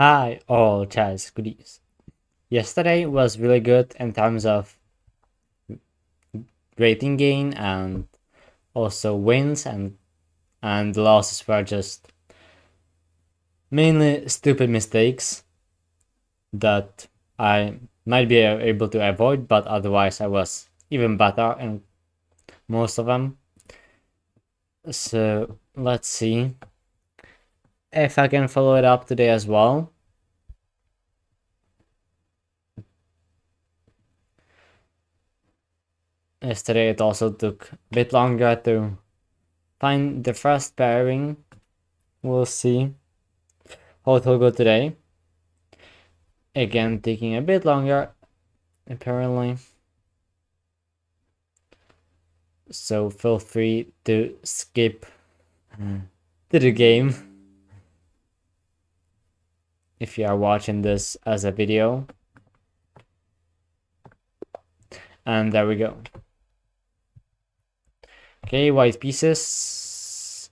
Hi, all chess goodies. Yesterday was really good in terms of rating gain and also wins and the losses were just mainly stupid mistakes that I might be able to avoid, but otherwise I was even better in most of them. So let's see if I can follow it up today as well. Yesterday it also took a bit longer to find the first pairing. We'll see how it will go today. Again, taking a bit longer, apparently. So feel free to skip to the game if you are watching this as a video. And there we go. Okay, white pieces.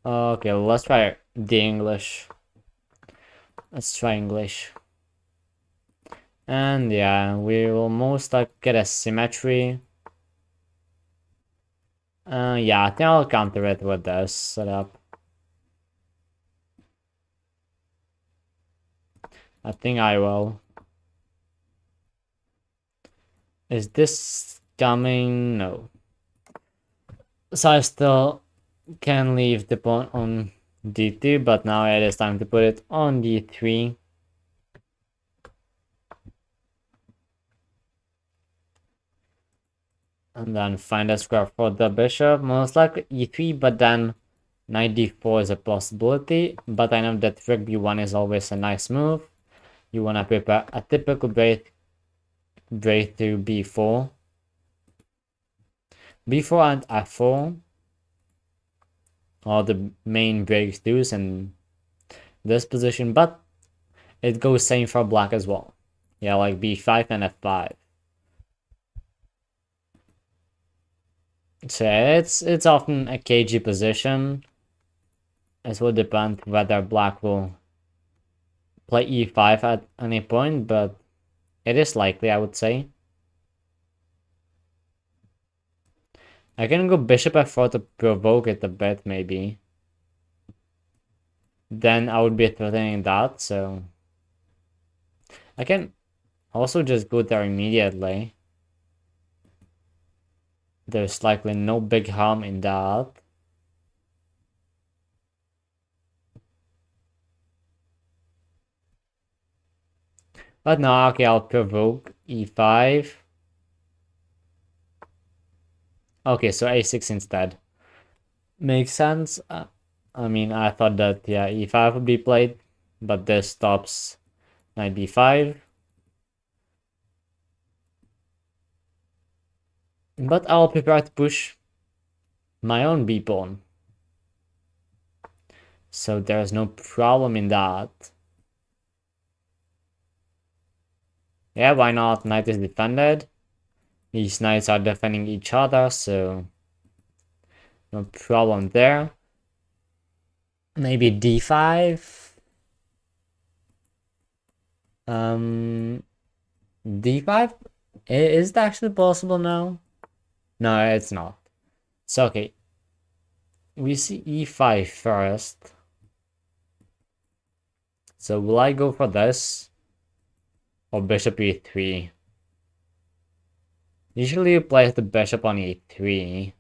Okay, let's try the English. Let's try English. And yeah, we will most likely get a symmetry. Yeah, I think I'll counter it with this setup. I think I will. Is this coming? No. So I still can leave the pawn on d2, but now it is time to put it on d3. And then find a square for the bishop, most likely e3, but then knight d4 is a possibility. But I know that rook b1 is always a nice move. You want to prepare a typical break through b4. b4 and f4 are the main breakthroughs in this position, but it goes same for black as well. Yeah, like b5 and f5. So it's often a cagey position. It will depend whether black will play e5 at any point, but it is likely, I would say. I can go bishop f4 to provoke it a bit, maybe. Then I would be threatening that, so I can also just go there immediately. There's likely no big harm in that. But no, okay, I'll provoke e5. Okay, so a6 instead. Makes sense. I mean, I thought that, yeah, e5 would be played, but this stops knight b5. But I'll prepare to push my own b pawn. So there's no problem in that. Yeah, why not? Knight is defended. These knights are defending each other, so no problem there. Maybe d5. D5? Is it actually possible now? No, it's not. So okay. We see e5 first. So will I go for this? Or bishop e3? Usually you play the bishop on e3.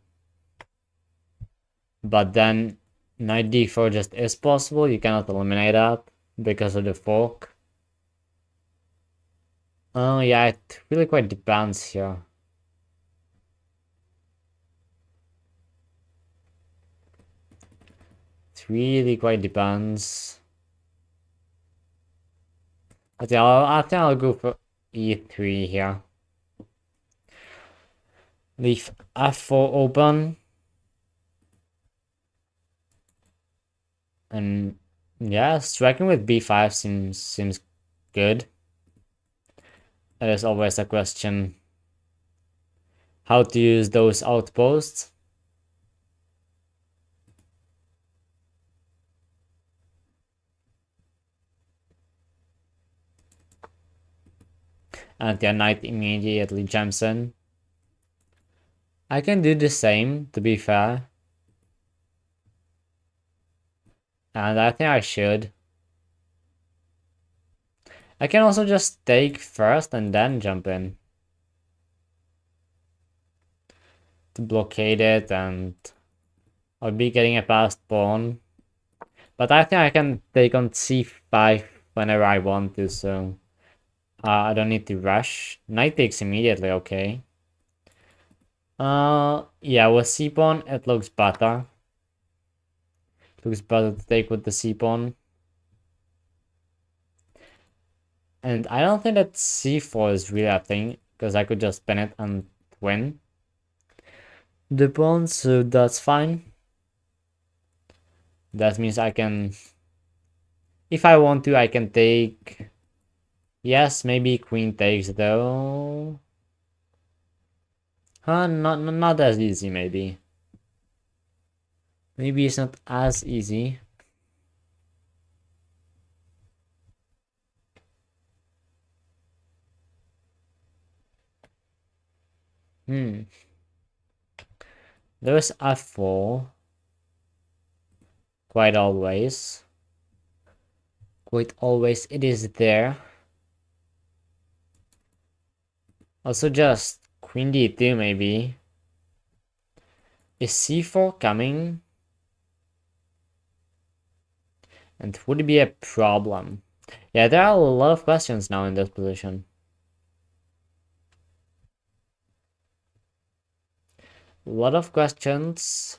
But then knight d4 just is possible. You cannot eliminate that because of the fork. Oh yeah, it really quite depends here. It really quite depends. But yeah, I think I'll go for e3 here. Leave f4 open. And yeah, striking with b5 seems good. There is always a question how to use those outposts. and your knight immediately jumps in. I can do the same, to be fair. And I think I should. I can also just take first and then jump in. To blockade it, and I'll be getting a passed pawn. But I think I can take on c5 whenever I want to, so I don't need to rush. Knight takes immediately, okay. Yeah, with c-pawn, it looks better. It looks better to take with the c-pawn. And I don't think that c4 is really a thing, because I could just pin it and win the pawn, so that's fine. That means I can, if I want to, I can take, yes, maybe queen takes though. Not as easy, maybe. Maybe it's not as easy. There's f4. Quite always. Quite always it is there. Also just queen d2 maybe. Is c4 coming? And would it be a problem? Yeah, there are a lot of questions now in this position. A lot of questions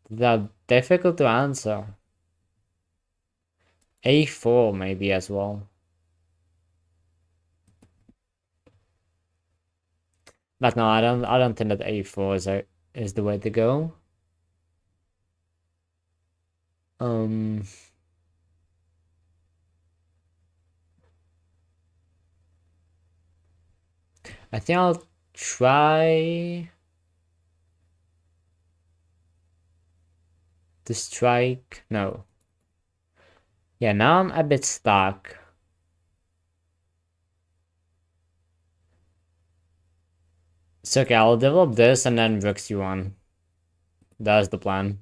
that are difficult to answer. a4 maybe as well. But no, I don't think that a4 is the way to go. I think I'll try to strike. No. Yeah, now I'm a bit stuck. So okay, I'll develop this and then rook c1. That's the plan.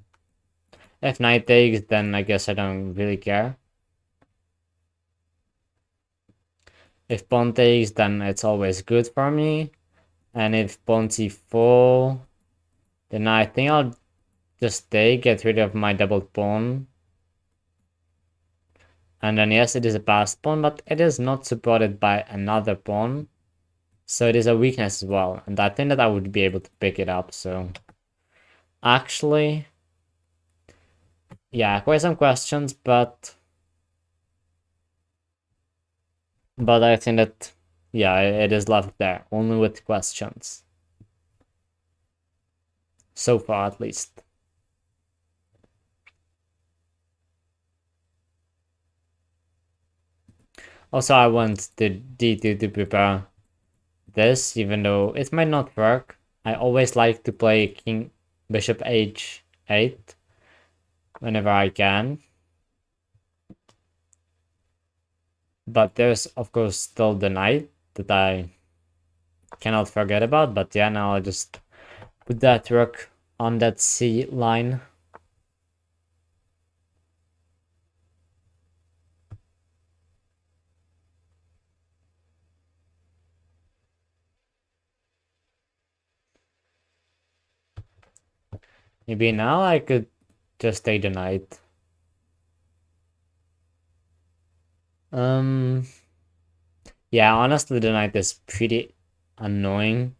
If knight takes, then I guess I don't really care. If pawn takes, then it's always good for me. And if pawn c4, then I think I'll just take, get rid of my double pawn. And then yes, it is a passed pawn, but it is not supported by another pawn. So it is a weakness as well. And I think that I would be able to pick it up, so... Actually... Yeah, quite some questions, but... But I think that... Yeah, it is left there, only with questions. So far, at least. Also, I want the d2 to prepare this, even though it might not work. I always like to play king bishop h8 whenever I can. But there's of course still the knight that I cannot forget about. But yeah, now I'll just put that rook on that c line. Maybe now I could just take the knight. Yeah, honestly, the knight is pretty annoying.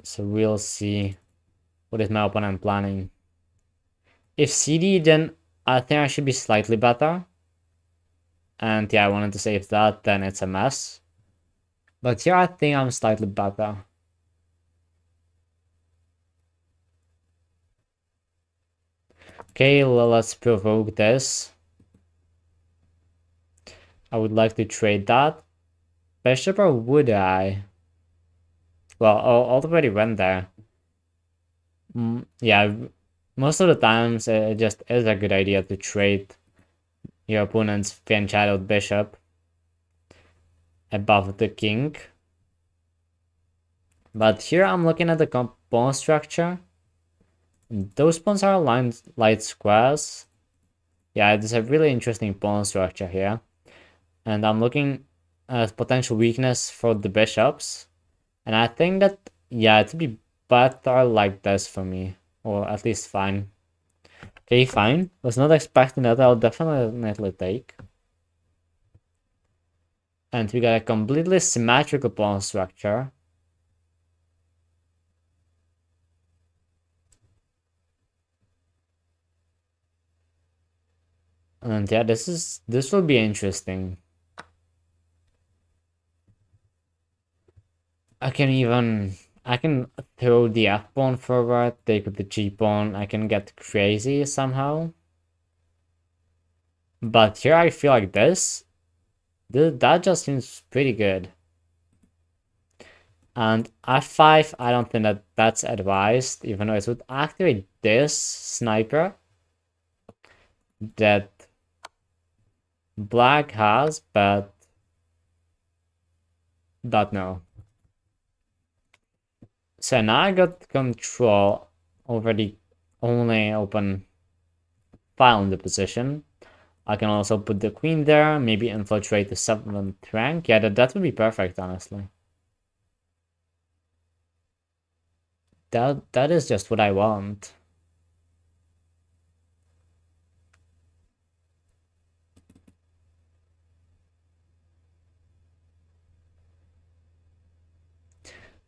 So we'll see what is my opponent planning. If CD, then I think I should be slightly better. And yeah, I wanted to say if that, then it's a mess. But here I think I'm slightly better. Okay, well, let's provoke this. I would like to trade that. Bishop, or would I? Well, I already went there. Yeah, most of the times it just is a good idea to trade your opponent's fan-shadowed bishop. above the king. But here I'm looking at the pawn structure. Those pawns are aligned light squares. Yeah, it's a really interesting pawn structure here. And I'm looking at potential weakness for the bishops. And I think that, yeah, it would be better like this for me. Or at least fine. Okay, fine. Was not expecting that. I'll definitely take. And we got a completely symmetrical pawn structure. And yeah, this will be interesting. I can throw the F pawn forward, take the G pawn, I can get crazy somehow. But here I feel like that just seems pretty good. And F5, I don't think that that's advised, even though it would activate this sniper that black has, but don't know. So now I got control over the only open file in the position. I can also put the queen there, maybe infiltrate the 7th rank. Yeah, that would be perfect, honestly. That is just what I want.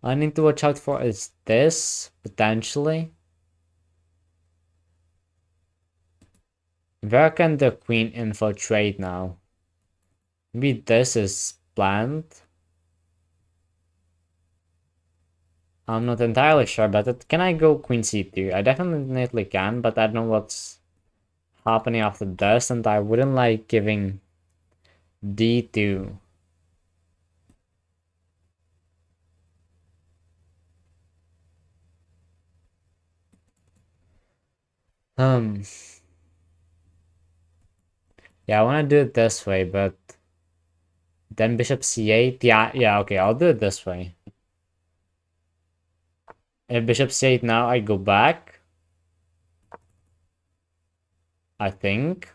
I need to watch out for is this, potentially. Where can the queen infiltrate now? Maybe this is planned. I'm not entirely sure, but can I go queen c2? I definitely can, but I don't know what's happening after this, and I wouldn't like giving d2. Yeah, I want to do it this way, but then bishop c8. Yeah, okay, I'll do it this way. If bishop c8 now, I go back. I think.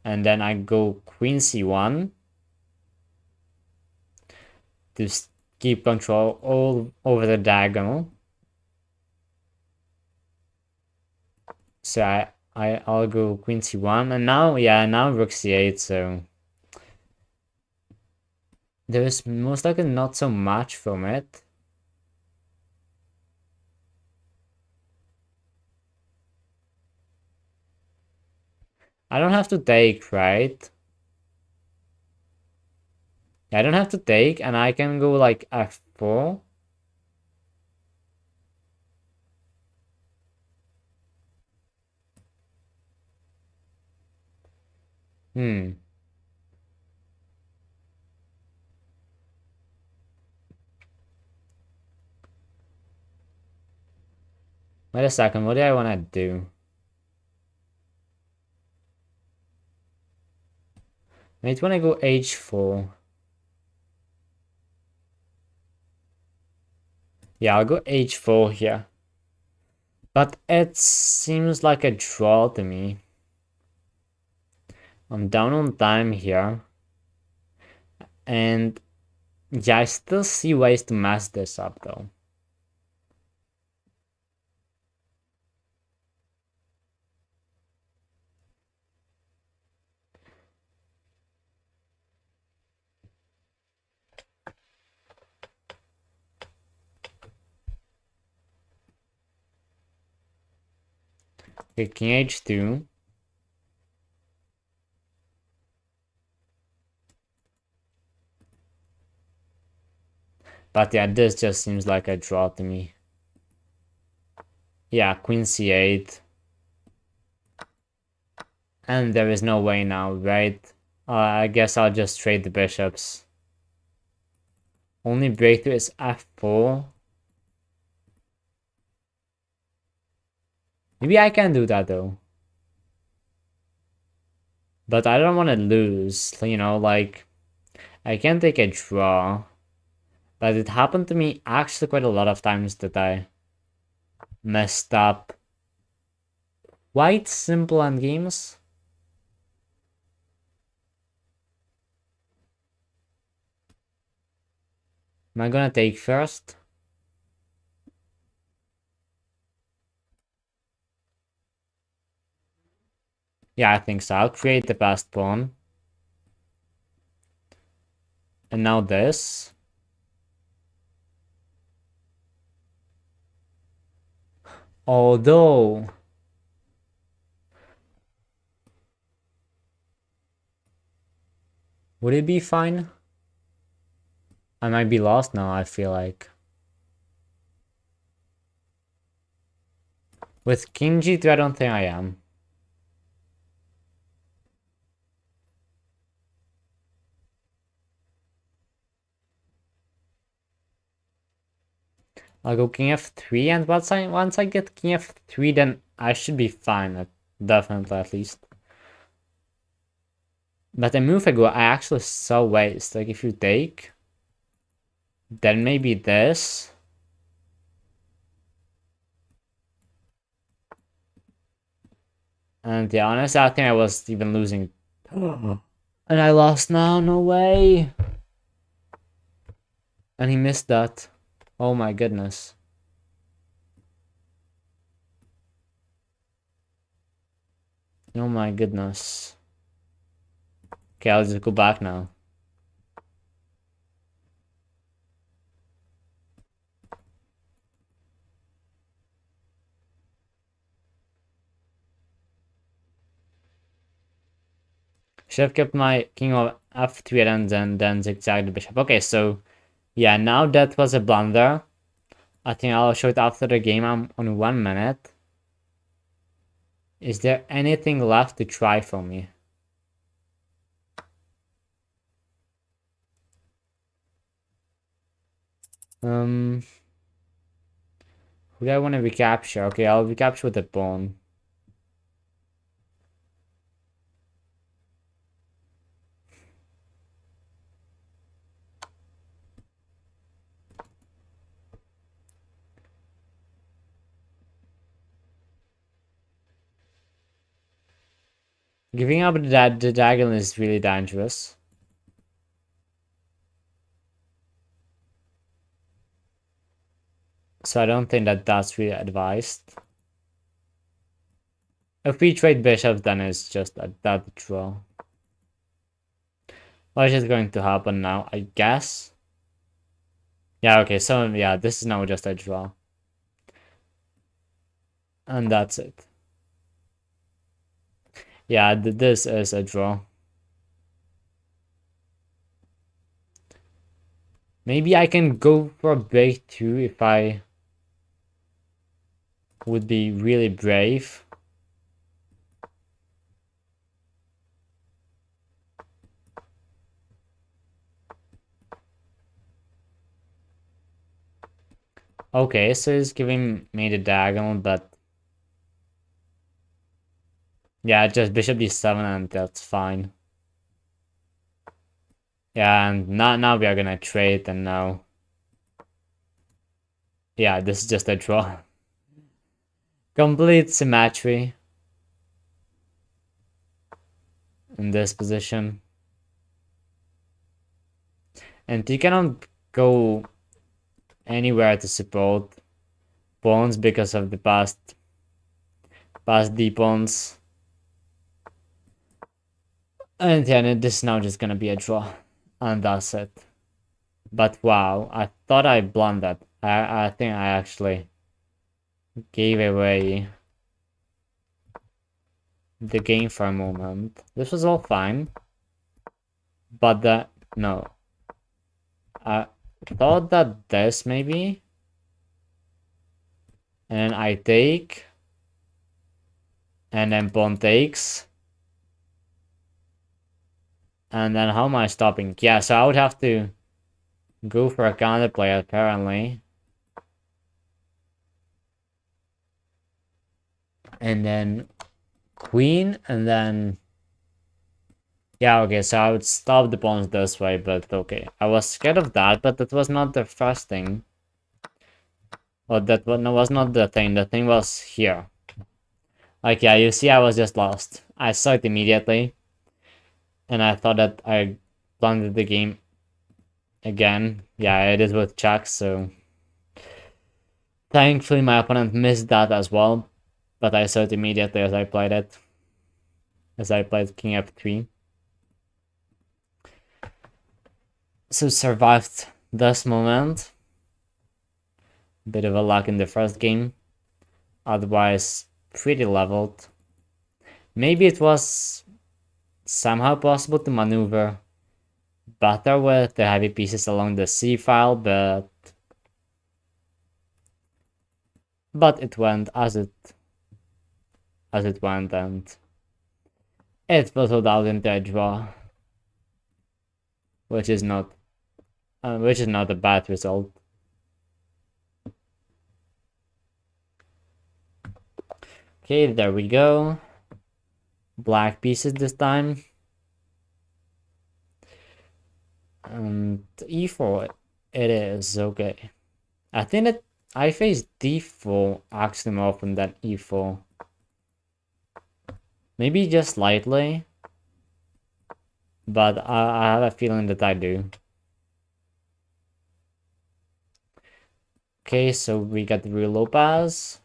And then I go queen c1 to keep control all over the diagonal. So I'll go queen c1, and now, yeah, now rook c8, so there's most likely not so much from it. I don't have to take, right? I don't have to take, and I can go like f4. Wait a second, what do I want to do? I want to go h4. Yeah, I'll go h4 here. But it seems like a draw to me. I'm down on time here. And yeah, I still see ways to mess this up though. Okay, king h2. But yeah, this just seems like a draw to me. Yeah, queen c8. And there is no way now, right? I guess I'll just trade the bishops. Only breakthrough is f4. Maybe I can do that though. But I don't want to lose, you know, like, I can take a draw. But it happened to me actually quite a lot of times that I messed up quite simple end games. Am I gonna take first? Yeah, I think so. I'll create the passed pawn. And now this. Although... Would it be fine? I might be lost now, I feel like. With King G2, I don't think I am. I'll go King F3, and once I get King F3, then I should be fine. Definitely, at least. But a move ago, I actually saw waste. Like, if you take, then maybe this. And yeah, honestly, I think I was even losing. And I lost now, no way. And he missed that. Oh my goodness. Oh my goodness. Okay, I'll just go back now. Should have kept my king of f3 and then zigzag the bishop. Okay, so yeah, now that was a blunder. I think I'll show it after the game. I'm on 1 minute. Is there anything left to try for me? Who do I want to recapture? Okay, I'll recapture with a pawn. Giving up the diagonal is really dangerous. So I don't think that that's really advised. If we trade bishops, then it's just a dead draw. What is going to happen now? I guess. Yeah, okay, so yeah, this is now just a draw. And that's it. Yeah, this is a draw. Maybe I can go for break 2 if I would be really brave. Okay, so it's giving me the diagonal, but yeah, just bishop d7 and that's fine. Yeah, and now we are gonna trade, and now yeah, this is just a draw. Complete symmetry in this position. And you cannot go anywhere to support pawns because of the past d pawns. And yeah, this is now just gonna be a draw. And that's it. But wow, I thought I blundered. I think I actually gave away the game for a moment. This was all fine. But no. I thought that this maybe. And I take. And then pawn takes. And then how am I stopping? Yeah, so I would have to go for a counterplay apparently. And then queen, and then Yeah, okay, so I would stop the pawns this way, but okay. I was scared of that, but that was not the first thing. Or that was not the thing. The thing was here. Like, yeah, you see I was just lost. I saw it immediately. And I thought that I blundered the game again. Yeah, it is with check, so... Thankfully, my opponent missed that as well. But I saw it immediately as I played it. As I played King F3. So survived this moment. Bit of a luck in the first game. Otherwise, pretty leveled. Maybe it was somehow possible to maneuver better with the heavy pieces along the C file, but it went as it went, and it fizzled out into a draw, which is not a bad result. Okay, there we go. Black pieces this time. And e4 it is, okay. I think that I faced d4 actually more often than e4. Maybe just slightly. But I have a feeling that I do. Okay, so we got the real low pass.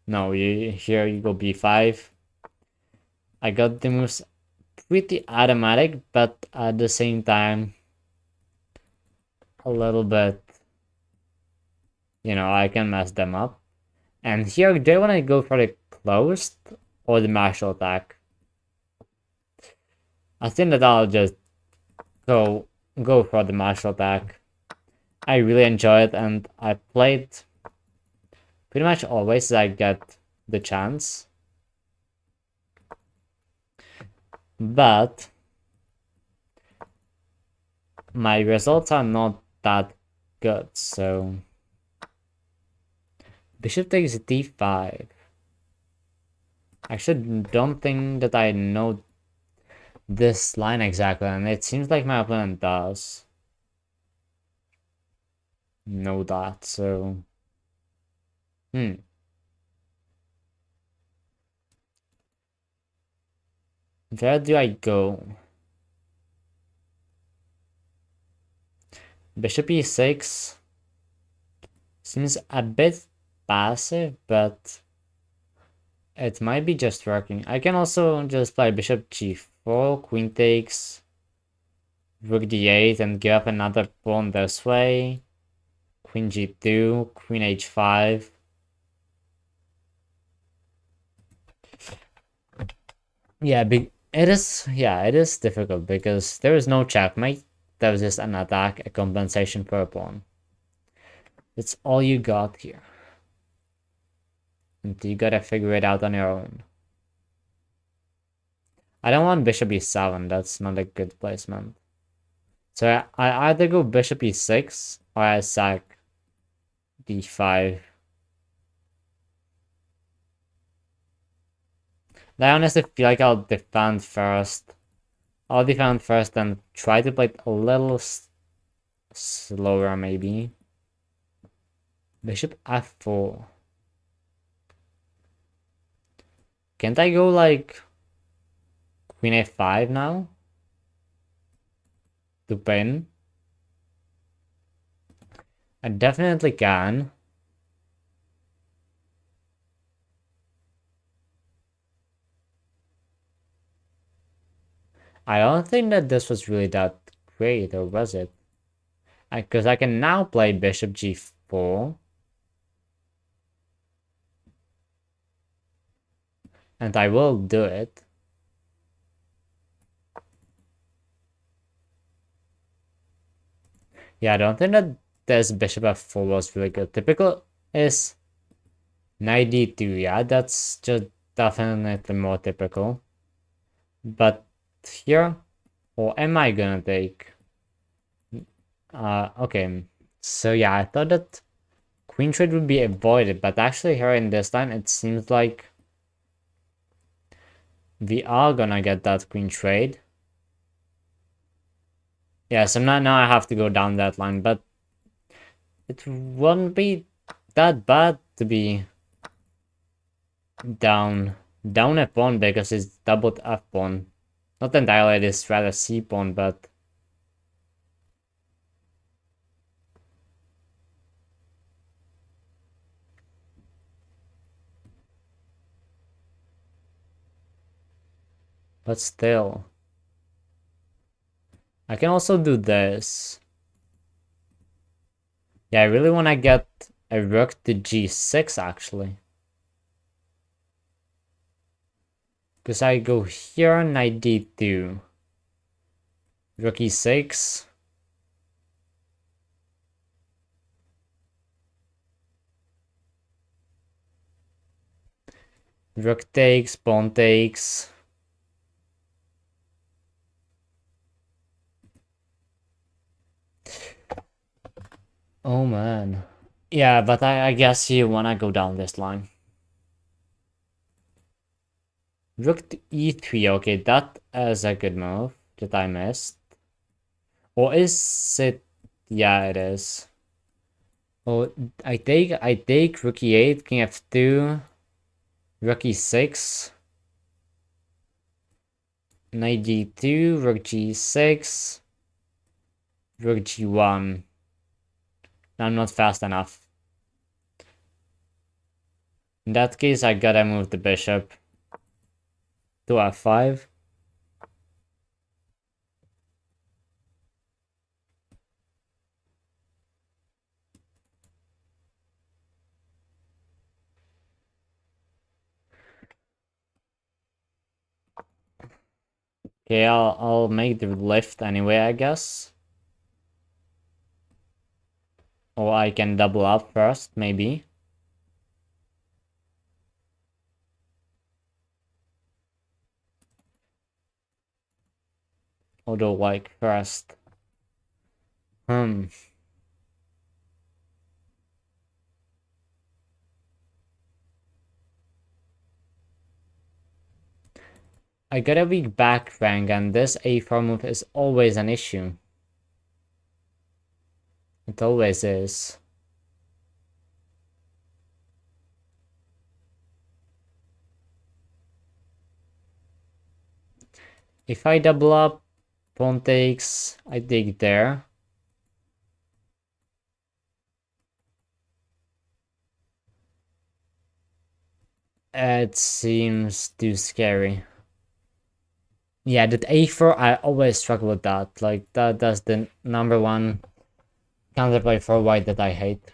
No, here you go b5. I got the moves pretty automatic, but at the same time, a little bit, you know, I can mess them up. And here, do I want to go for the closed or the martial attack? I think that I'll just go for the martial attack. I really enjoy it, and I played pretty much always I get the chance. But my results are not that good, so bishop takes d5. I actually don't think that I know this line exactly, and it seems like my opponent does know that, so where do I go? Bishop e6 seems a bit passive, but it might be just working. I can also just play bishop g4, queen takes, rook d8, and give up another pawn this way. Queen g2, queen h5. Yeah, it is difficult because there is no checkmate. There was just an attack, a compensation for a pawn. That's all you got here. And you gotta figure it out on your own. I don't want bishop e7, that's not a good placement. So I either go bishop e6 or I sack d5. I honestly feel like I'll defend first. I'll defend first and try to play it a little slower maybe. Bishop f4. Can't I go like queen a5 now? To pin? I definitely can. I don't think that this was really that great, or was it? Because I can now play bishop g4. And I will do it. Yeah, I don't think that this bishop f4 was really good. Typical is knight d2. Yeah, that's just definitely more typical. But here, or am I gonna take? Okay. So yeah, I thought that queen trade would be avoided, but actually here in this line, it seems like We are gonna get that queen trade. Yeah, so now I have to go down that line, but it wouldn't be that bad to be down a pawn because it's doubled f pawn. Not entirely this rather c pawn, but still. I can also do this. Yeah, I really want to get a rook to g6 actually. Because I go here, knight d2. Rook e6. Rook takes, pawn takes. Oh man. Yeah, but I guess you wanna go down this line. Rook to e3, okay, that is a good move that I missed. Or is it? Yeah, it is. Oh, I take rook e8, king f2, rook e6, knight g2, rook g6, rook g1. I'm not fast enough. In that case, I gotta move the bishop to f5. Okay, I'll make the lift anyway, I guess. Or I can double up first, maybe. Although, like, first. I got a weak back rank, and this a4 move is always an issue. It always is. If I double up, pawn takes, I take there. It seems too scary. Yeah, that a4, I always struggle with that. Like, that's the number one counterplay for white that I hate.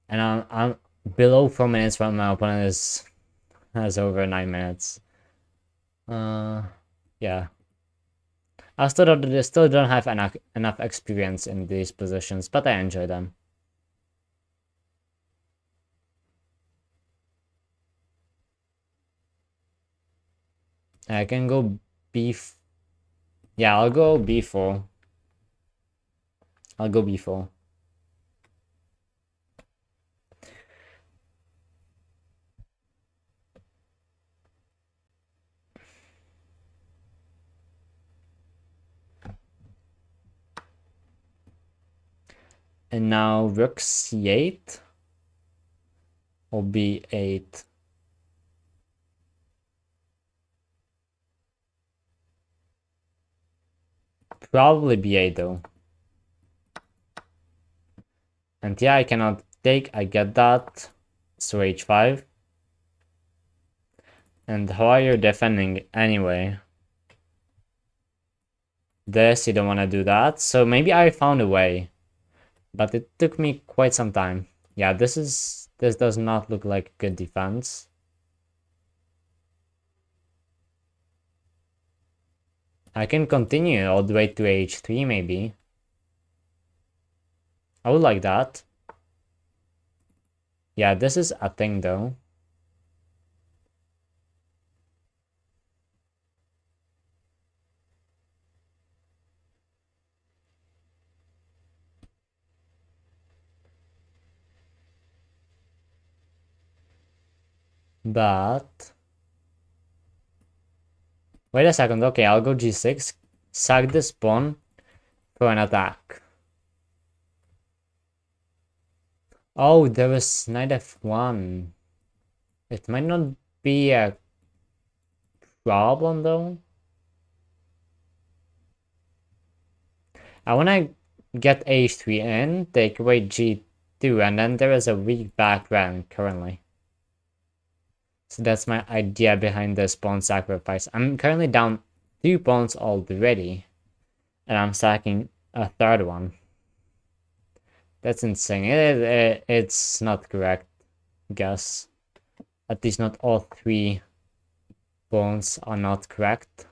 And I'm below 4 minutes from my opponent has over 9 minutes. Yeah. Still don't have enough experience in these positions, but I enjoy them. I can go b. Yeah, I'll go b4. I'll go b4. And now rook c8 or b8. Probably b8 though. And yeah, I cannot take, I get that. So h5. And how are you defending anyway? This, you don't want to do that. So maybe I found a way. But it took me quite some time. Yeah, this does not look like good defense. I can continue all the way to h3 maybe. I would like that. Yeah, this is a thing though. But Wait a second. Okay, I'll go g6. Sack this pawn for an attack. Oh, there was knight f1. It might not be a problem though. I wanna get h3 in, take away g2, and then there is a weak back rank currently. So that's my idea behind this pawn sacrifice. I'm currently down 2 pawns already, and I'm sacking a third one. That's insane. It's not correct, I guess. At least not all 3 pawns are not correct.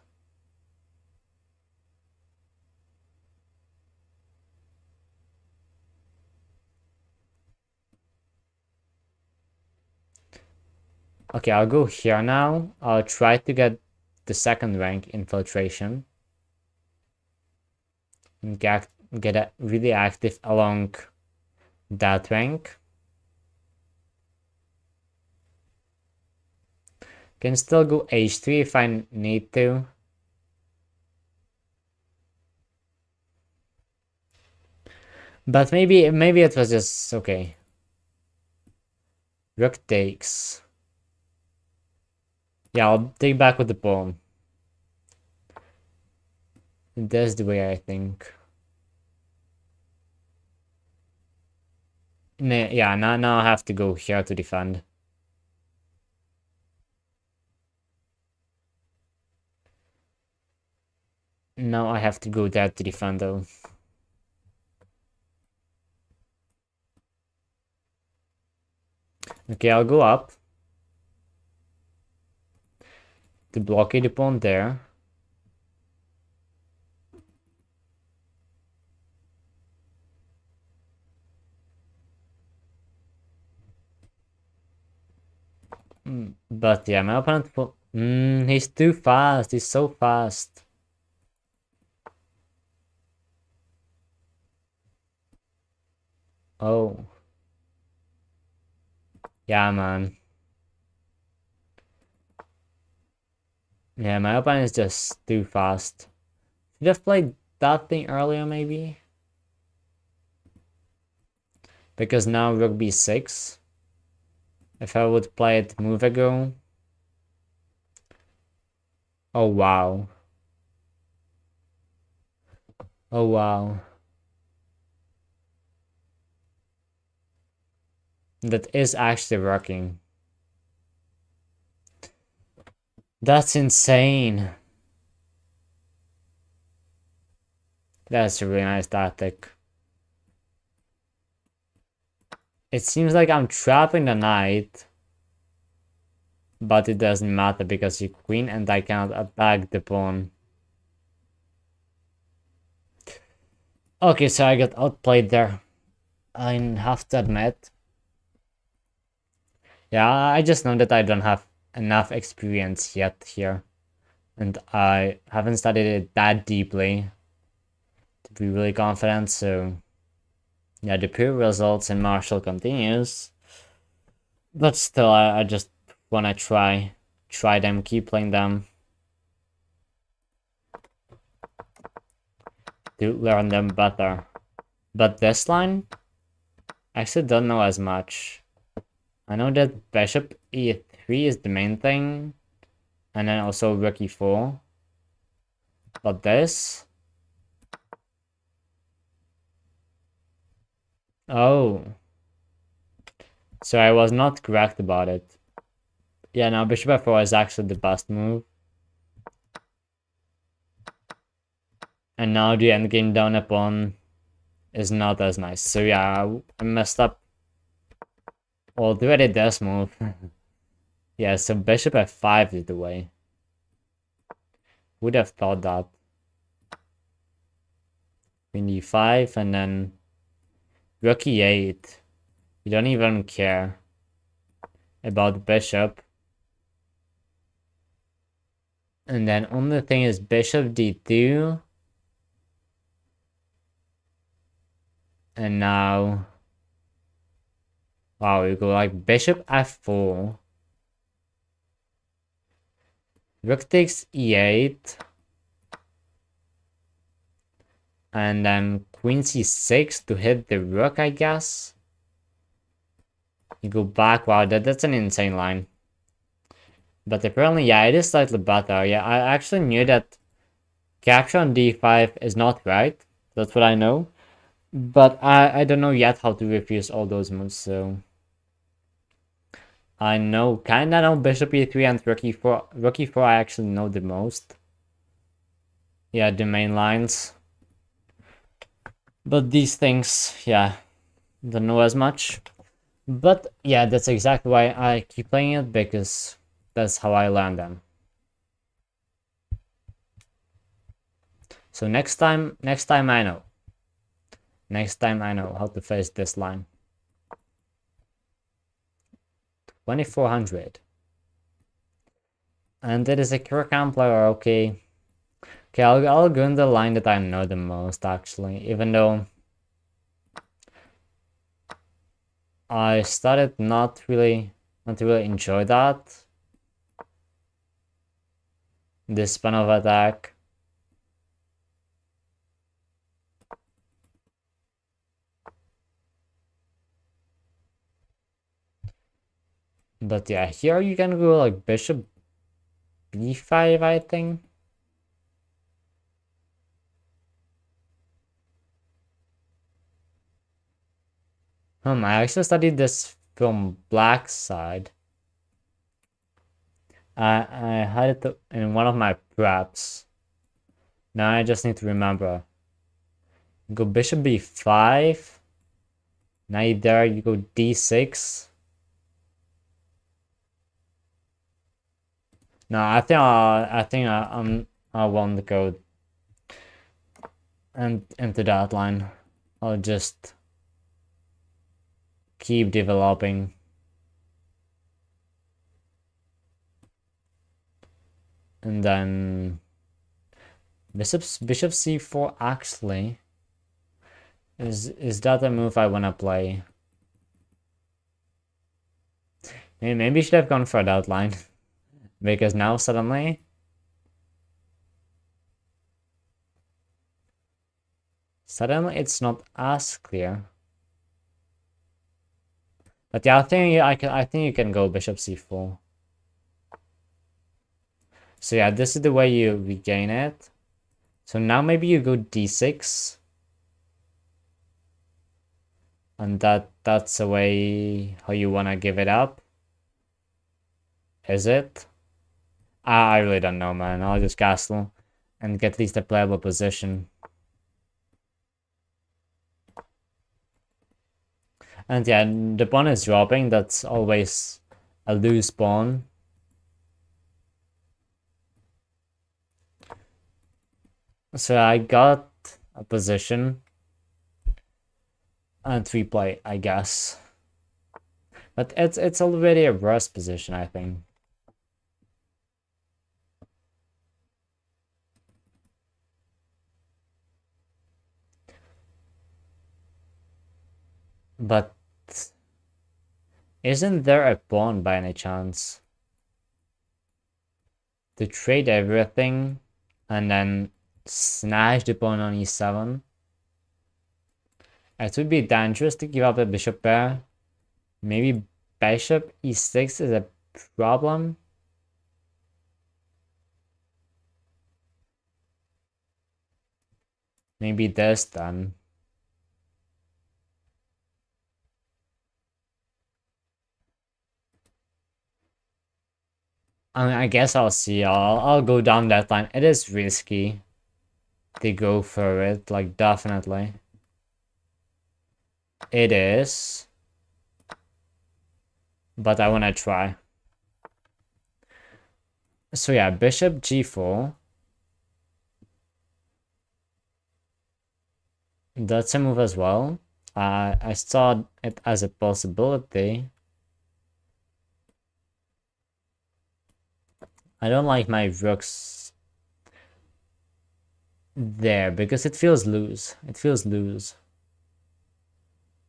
Okay, I'll go here now. I'll try to get the second rank infiltration. And get really active along that rank. Can still go h3 if I need to. But maybe it was just okay. Rook takes. Yeah, I'll take back with the pawn. That's the way I think. Yeah, now I have to go here to defend. Now I have to go there to defend though. Okay, I'll go up to blockade the pawn there. But yeah, my opponent he's too fast. He's so fast. Oh. Yeah, man. Yeah, my opponent is just too fast. Should have played that thing earlier, maybe? Because now rook b6. If I would play it move ago. Oh, wow. Oh, wow. That is actually working. That's insane. That's a really nice tactic. It seems like I'm trapping the knight. But it doesn't matter because you queen and I cannot attack the pawn. Okay, so I got outplayed there. I have to admit. Yeah, I just know that I don't have enough experience yet here. And I haven't studied it that deeply to be really confident, so yeah, the pure results in Marshall continues. But still, I just wanna try them, keep playing them. To learn them better. But this line, I actually don't know as much. I know that bishop e3 is the main thing, and then also rook e4. But this... Oh. So I was not correct about it. Yeah, now bishop f4 is actually the best move. And now the endgame down a pawn is not as nice. So yeah, I messed up already this move. Yeah, so bishop f5 is the way. Would have thought that. Queen e5 and then rook e8. You don't even care about the bishop. And then only thing is bishop d2. And now... Wow, you go like bishop f4. Rook takes e8. And then queen c6 to hit the rook, I guess. You go back. Wow, that's an insane line. But apparently, yeah, it is slightly better. Yeah, I actually knew that capture on d5 is not right. That's what I know. But I don't know yet how to refuse all those moves, so... I kinda know bishop e3 and rook e4. Rook e4 I actually know the most. Yeah, the main lines. But these things, yeah, don't know as much. But yeah, that's exactly why I keep playing it, because that's how I learn them. So next time I know. Next time I know how to face this line. 2400. And it is a Kurakan player, okay. Okay, I'll go in the line that I know the most, actually, even though I started not really enjoy that. This span of attack. But yeah, here you can go like bishop b5, I think. I actually studied this from Black side. I had it in one of my preps. Now I just need to remember. Go bishop b5. Now you there, you go d6. No, I won't go and into that line. I'll just keep developing. And then bishop c4 actually is that a move I wanna play? Maybe I should have gone for that line. Because now suddenly it's not as clear. But yeah, I think you can go bishop c4. So yeah, this is the way you regain it. So now maybe you go d6. And that's the way how you wanna give it up. Is it? I really don't know, man. I'll just castle and get at least a playable position. And yeah, the pawn is dropping. That's always a loose pawn. So I got a position and replay, I guess. But it's already a worse position, I think. But isn't there a pawn by any chance? To trade everything and then snatch the pawn on e7? It would be dangerous to give up a bishop pair. Maybe bishop e6 is a problem. Maybe this then. I mean, I guess I'll see. I'll go down that line. It is risky to go for it, like definitely. It is. But I wanna try. So yeah, bishop g4. That's a move as well. I saw it as a possibility. I don't like my rooks there because it feels loose. It feels loose.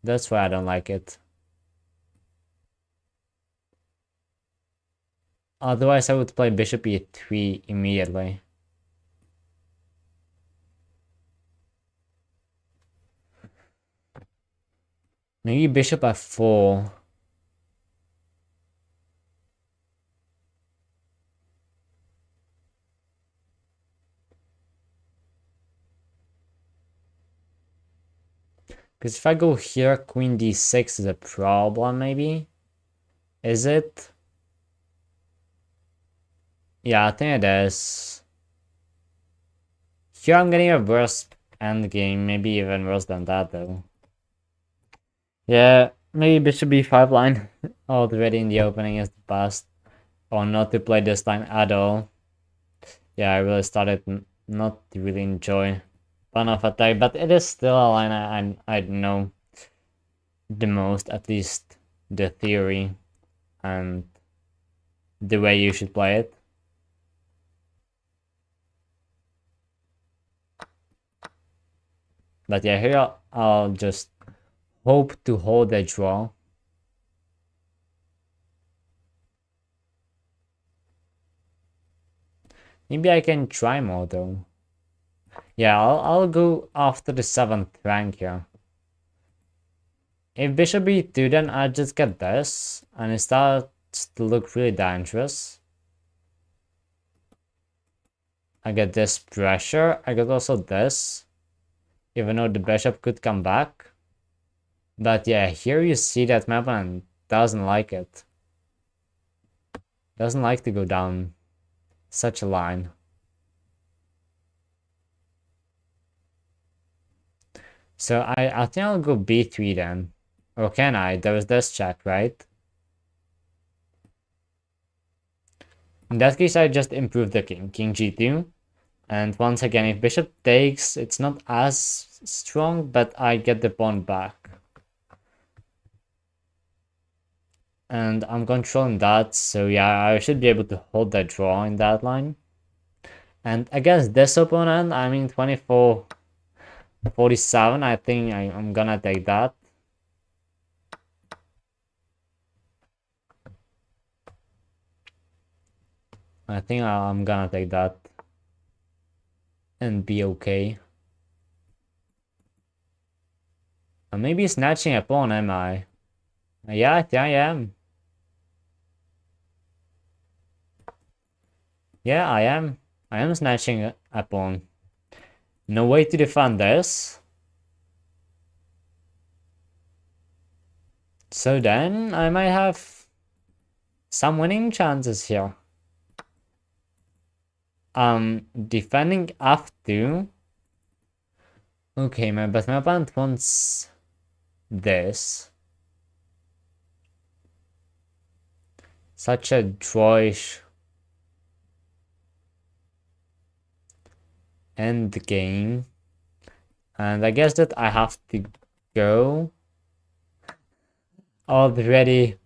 That's why I don't like it. Otherwise, I would play bishop e3 immediately. Maybe bishop f4. Because if I go here, queen d6 is a problem, maybe? Is it? Yeah, I think it is. Here I'm getting a worse endgame, maybe even worse than that, though. Yeah, maybe bishop b5 line already in the opening is the best. Or not to play this line at all. Yeah, I really started not to really enjoy Pawn of Attack, but it is still a line I know the most, at least the theory and the way you should play it. But yeah, here I'll just hope to hold a draw. Maybe I can try more though. Yeah, I'll go after the 7th rank here. If bishop e2, then I just get this, and it starts to look really dangerous. I get this pressure, I get also this, even though the bishop could come back. But yeah, here you see that my opponent doesn't like it. Doesn't like to go down such a line. So I think I'll go b3 then. Or can I? There was this check, right? In that case, I just improve the king. King g2. And once again, if bishop takes, it's not as strong, but I get the pawn back. And I'm controlling that, so yeah, I should be able to hold that draw in that line. And against this opponent, I mean 24-47, I think I'm gonna take that. I think I'm gonna take that and be okay. Maybe snatching a pawn, am I? Yeah, I think I am. Yeah, I am. I am snatching a pawn. No way to defend this. So then I might have some winning chances here. Defending f2. Okay, but my opponent wants this. Such a drawish end game. And I guess that I have to go. Already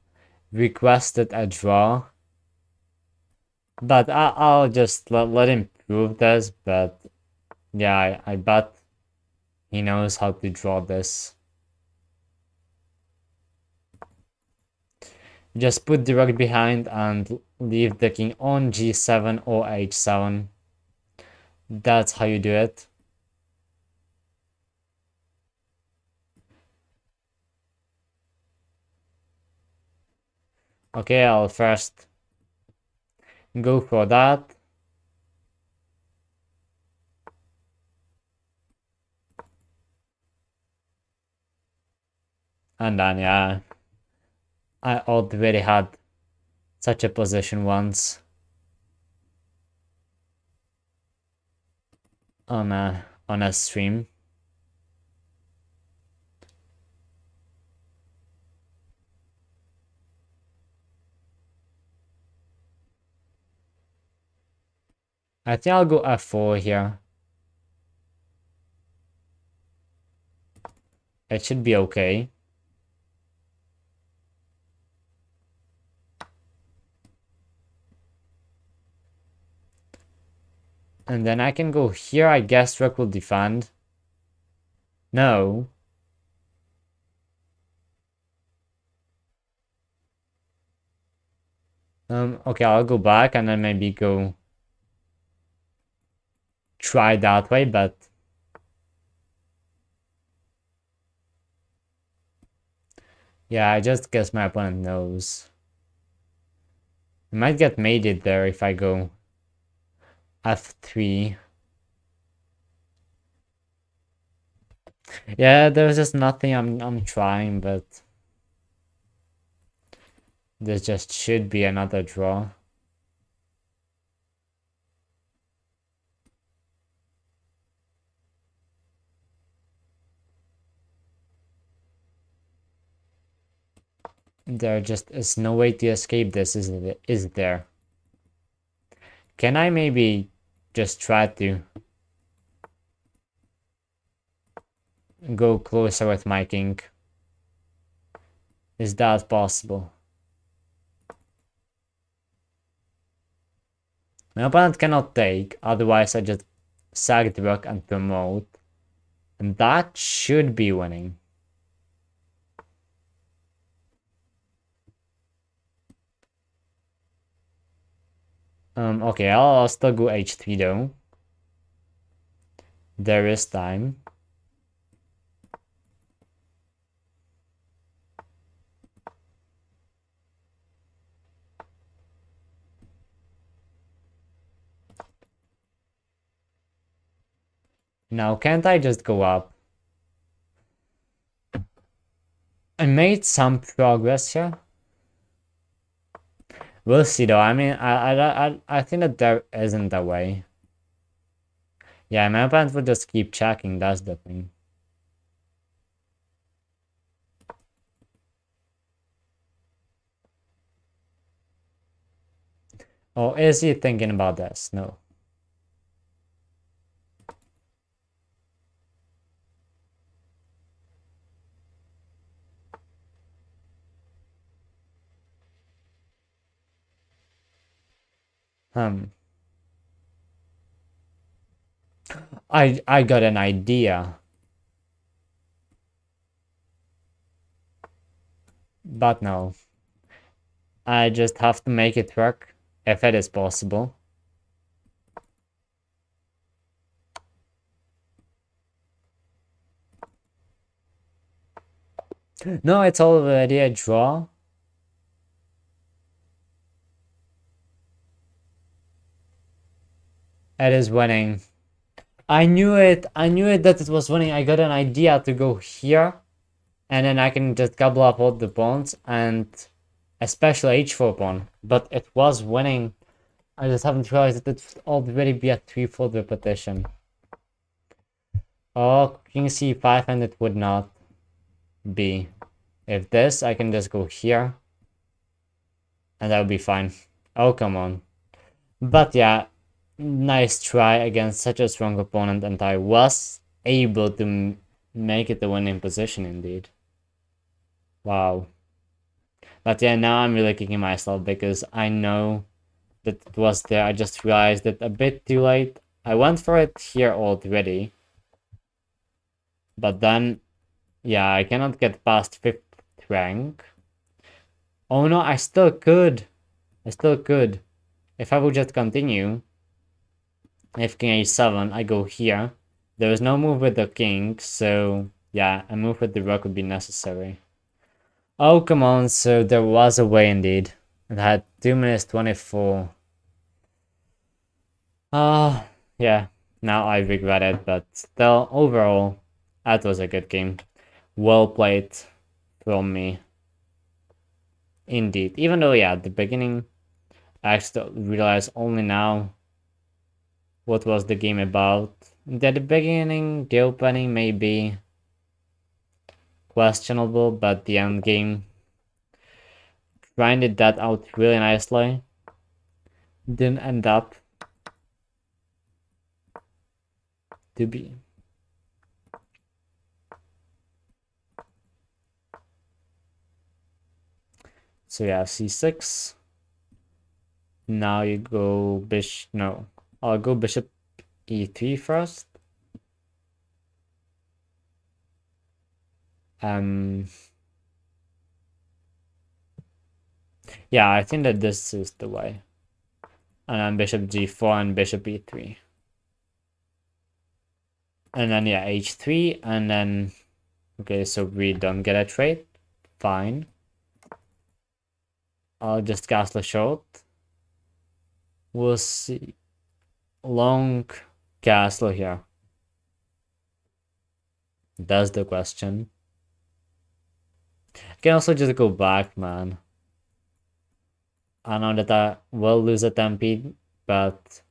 requested a draw. But I'll just let him prove this. But yeah, I bet he knows how to draw this. Just put the rook behind and leave the king on g7 or h7. That's how you do it. Okay, I'll first go for that. And then, yeah, I already had such a position once on a stream. I think I'll go f4 here. It should be okay. And then I can go here. I guess rook will defend. No. Okay, I'll go back and then maybe go try that way, but yeah, I just guess my opponent knows. I might get mated there if I go f3. Yeah, there's just nothing I'm trying, but there just should be another draw. There just is no way to escape this, is there? Can I maybe just try to go closer with my king? Is that possible? My opponent cannot take, otherwise I just sack the rook and promote. And that should be winning. Okay, I'll still go h3 though. There is time. Now, can't I just go up? I made some progress here. We'll see though. I mean, I think that there isn't a way. Yeah, my opponent would just keep checking, that's the thing. Or is he thinking about this? No. I got an idea. But no. I just have to make it work, if it is possible. No, it's already a draw. It is winning. I knew it that it was winning. I got an idea to go here, and then I can just gobble up all the pawns, and especially h4 pawn. But it was winning. I just haven't realized that it would already be a threefold repetition. Oh, king c5, and it would not be. If this, I can just go here, and that would be fine. Oh, come on. But yeah, nice try against such a strong opponent, and I was able to make it the winning position indeed. Wow. But yeah, now I'm really kicking myself because I know that it was there. I just realized it a bit too late. I went for it here already. But then, yeah, I cannot get past 5th rank. Oh no, I still could. I still could. If I would just continue. If king h7, I go here. There is no move with the king, so yeah, a move with the rook would be necessary. Oh, come on, so there was a way indeed. It had 2 minutes 24. Yeah, now I regret it, but still, overall, that was a good game. Well played from me. Indeed. Even though, yeah, at the beginning, I actually realized only now what was the game about. At the beginning, the opening may be questionable, but the end game grinded that out really nicely. Didn't end up to be. So yeah, c6. Now you go bishop. No, I'll go bishop e3 first. Yeah, I think that this is the way. And then bishop g4 and bishop e3. And then yeah, h3, and then okay, so we don't get a trade. Fine. I'll just castle short. We'll see. Long castle here. That's the question. I can also just go back, man. I know that I will lose a tempi, but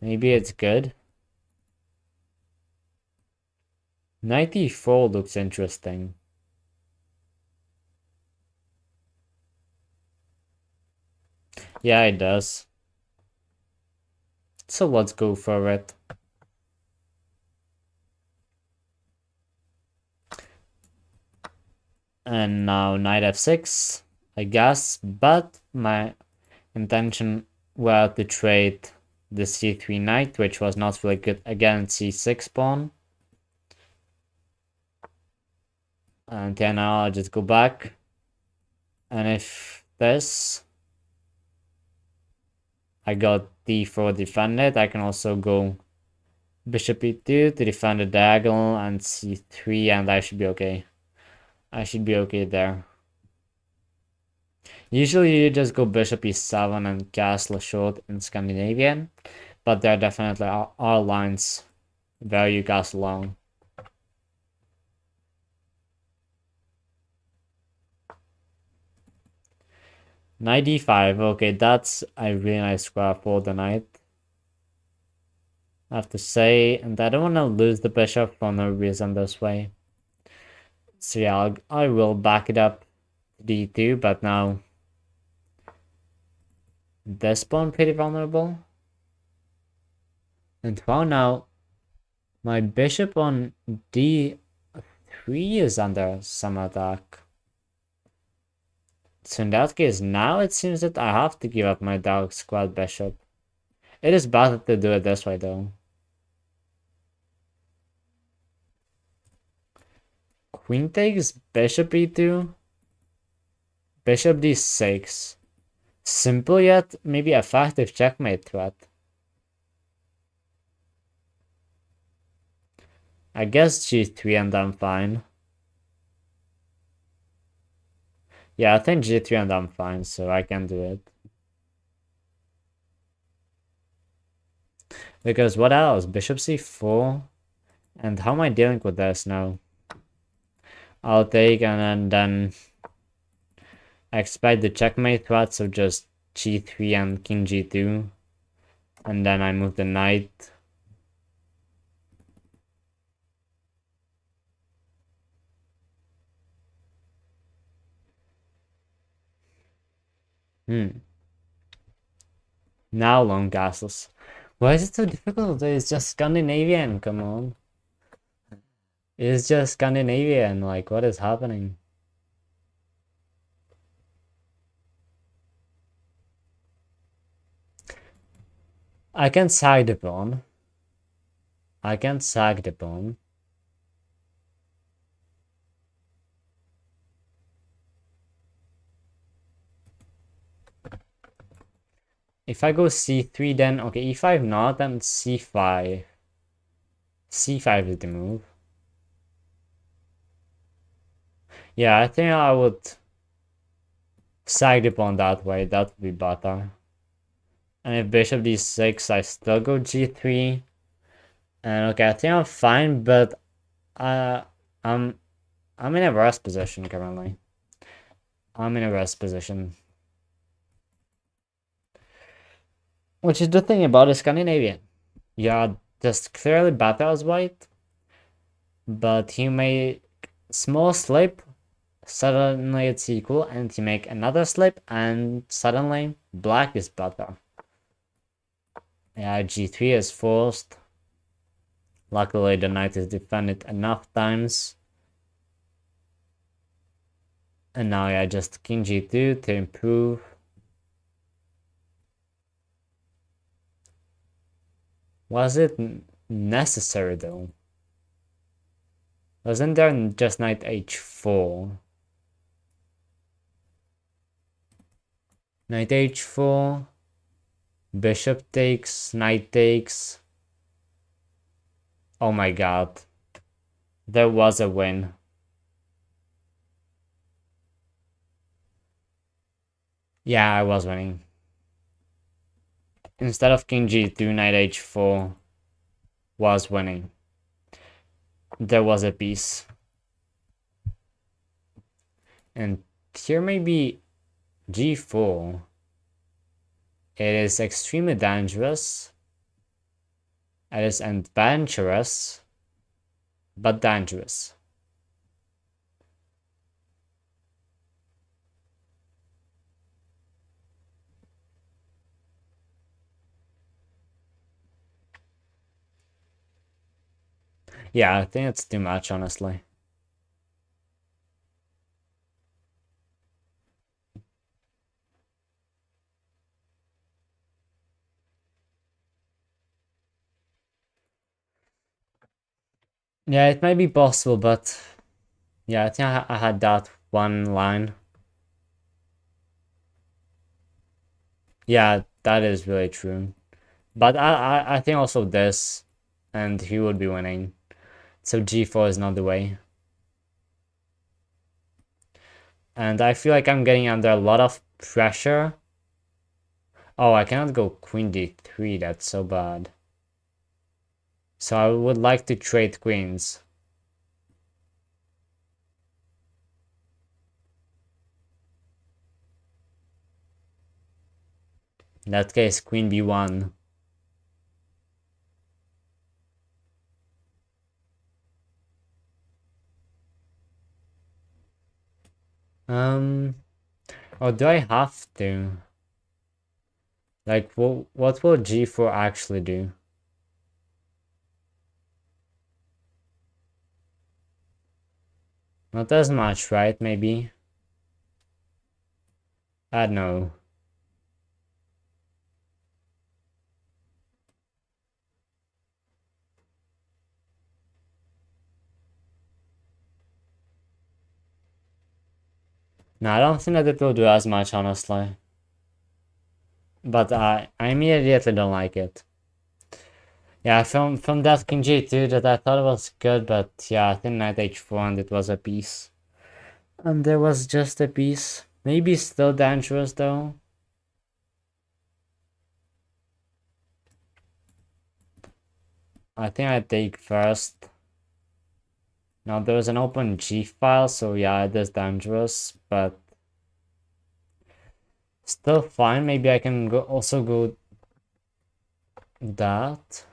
maybe it's good. Knight e4 looks interesting. Yeah, it does. So let's go for it. And now knight f6, I guess, but my intention were to trade the c3 knight, which was not really good against c6 pawn. And yeah, now I'll just go back. And if this, I got d4 defended, I can also go bishop e2 to defend the diagonal and c3, and I should be okay. I should be okay there. Usually you just go bishop e7 and castle short in Scandinavian, but there definitely are lines where you castle long. Knight d5, okay, that's a really nice square for the knight, I have to say, and I don't want to lose the bishop for no reason this way. So yeah, I will back it up to d2, but now this pawn pretty vulnerable. And wow, now my bishop on d3 is under some attack. So in that case, now it seems that I have to give up my dark squad bishop. It is better to do it this way though. Queen takes bishop e2, bishop d6. Simple yet maybe effective checkmate threat. I guess g3 and I'm fine. Yeah, I think g3 and I'm fine, so I can do it. Because what else? Bishop c4? And how am I dealing with this now? I'll take and then I expect the checkmate threat, so just g3 and king g2. And then I move the knight. Now long castles. Why is it so difficult? It's just Scandinavian, come on. It's just Scandinavian, like what is happening? I can sag the pawn. I can sag the pawn. If I go c3 then, okay, e5 not, then c5. c5 is the move. Yeah, I think I would sag the pawn that way, that would be better. And if bishop d6, I still go g3. And okay, I think I'm fine, but I'm in a rest position currently. I'm in a rest position. Which is the thing about the Scandinavian. Yeah, just clearly better as white. But you make small slip, suddenly it's equal, and you make another slip, and suddenly black is better. Yeah, g3 is forced. Luckily, the knight is defended enough times. And now, yeah, just king g2 to improve. Was it necessary though? Wasn't there just knight h4? Knight h4. Bishop takes, knight takes. Oh my god. There was a win. Yeah, I was winning. Instead of king g2, knight h4 was winning. There was a piece. And here maybe g4. It is extremely dangerous. It is adventurous, but dangerous. Yeah, I think it's too much, honestly. Yeah, it may be possible, but yeah, I think I had that one line. Yeah, that is really true. But I think also this, and he would be winning. So g4 is not the way. And I feel like I'm getting under a lot of pressure. Oh, I cannot go queen d3, that's so bad. So I would like to trade queens. In that case, queen b1. Or do I have to? Like, what will g4 actually do? Not as much, right? Maybe? I don't know. No, I don't think that it will do as much, honestly. But I immediately don't like it. Yeah, from that king g2 that I thought it was good, but yeah, I think knight h4 and it was a piece. And there was just a piece. Maybe still dangerous though. I think I take first. Now there's an open g file, so yeah, it is dangerous, but still fine. Maybe I can also go that.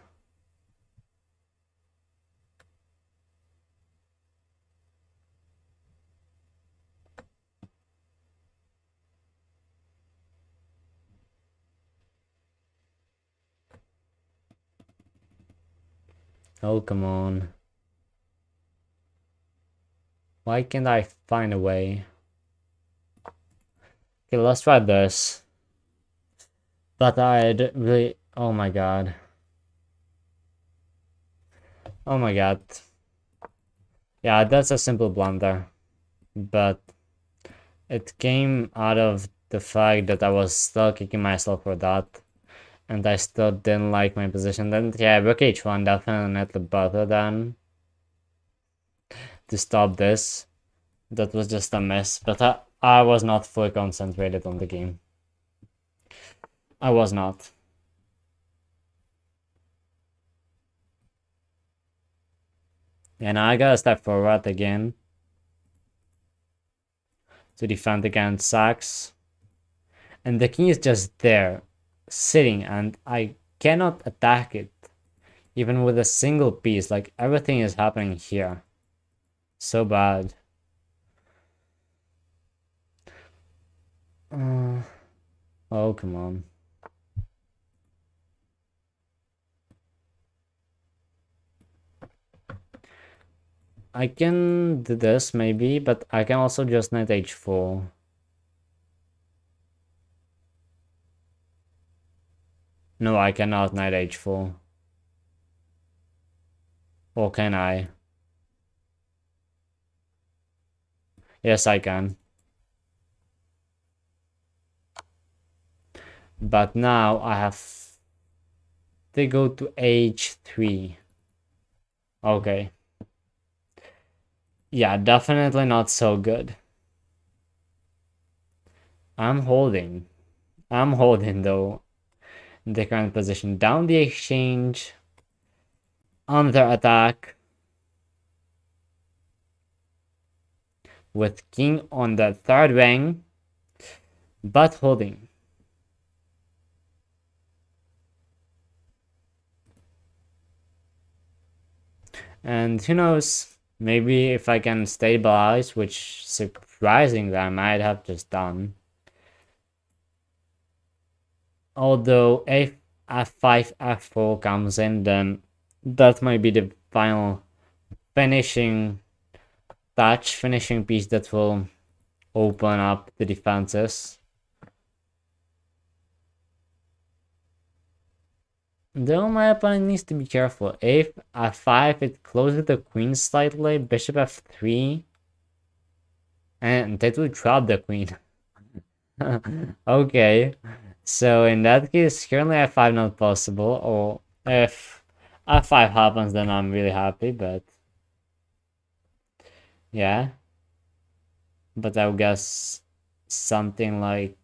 Oh, come on. Why can't I find a way? Okay, let's try this. But I'd really... Oh my god. Oh my god. Yeah, that's a simple blunder. But it came out of the fact that I was still kicking myself for that. And I still didn't like my position. Then, yeah, rook h1 definitely better than to stop this. That was just a mess. But I was not fully concentrated on the game. I was not. And I gotta step forward again to defend against sacks. And the king is just there, sitting, and I cannot attack it. Even with a single piece, like everything is happening here. So bad. Oh, come on. I can do this maybe, but I can also just knight h4. No, I cannot knight h4. Or can I? Yes, I can. But now I have to go to h3. Okay. Yeah, definitely not so good. I'm holding. I'm holding though. The current position. Down the exchange. Under attack. With king on the third wing. But holding. And who knows, maybe if I can stabilize, which surprisingly I might have just done. Although if f5, f4 comes in, then that might be the final finishing touch, finishing piece that will open up the defenses. Though my opponent needs to be careful. If f5, it closes the queen slightly, bishop f3, and that will drop the queen. Okay, so in that case, currently f5 not possible, or if f5 happens, then I'm really happy, but yeah. But I would guess something like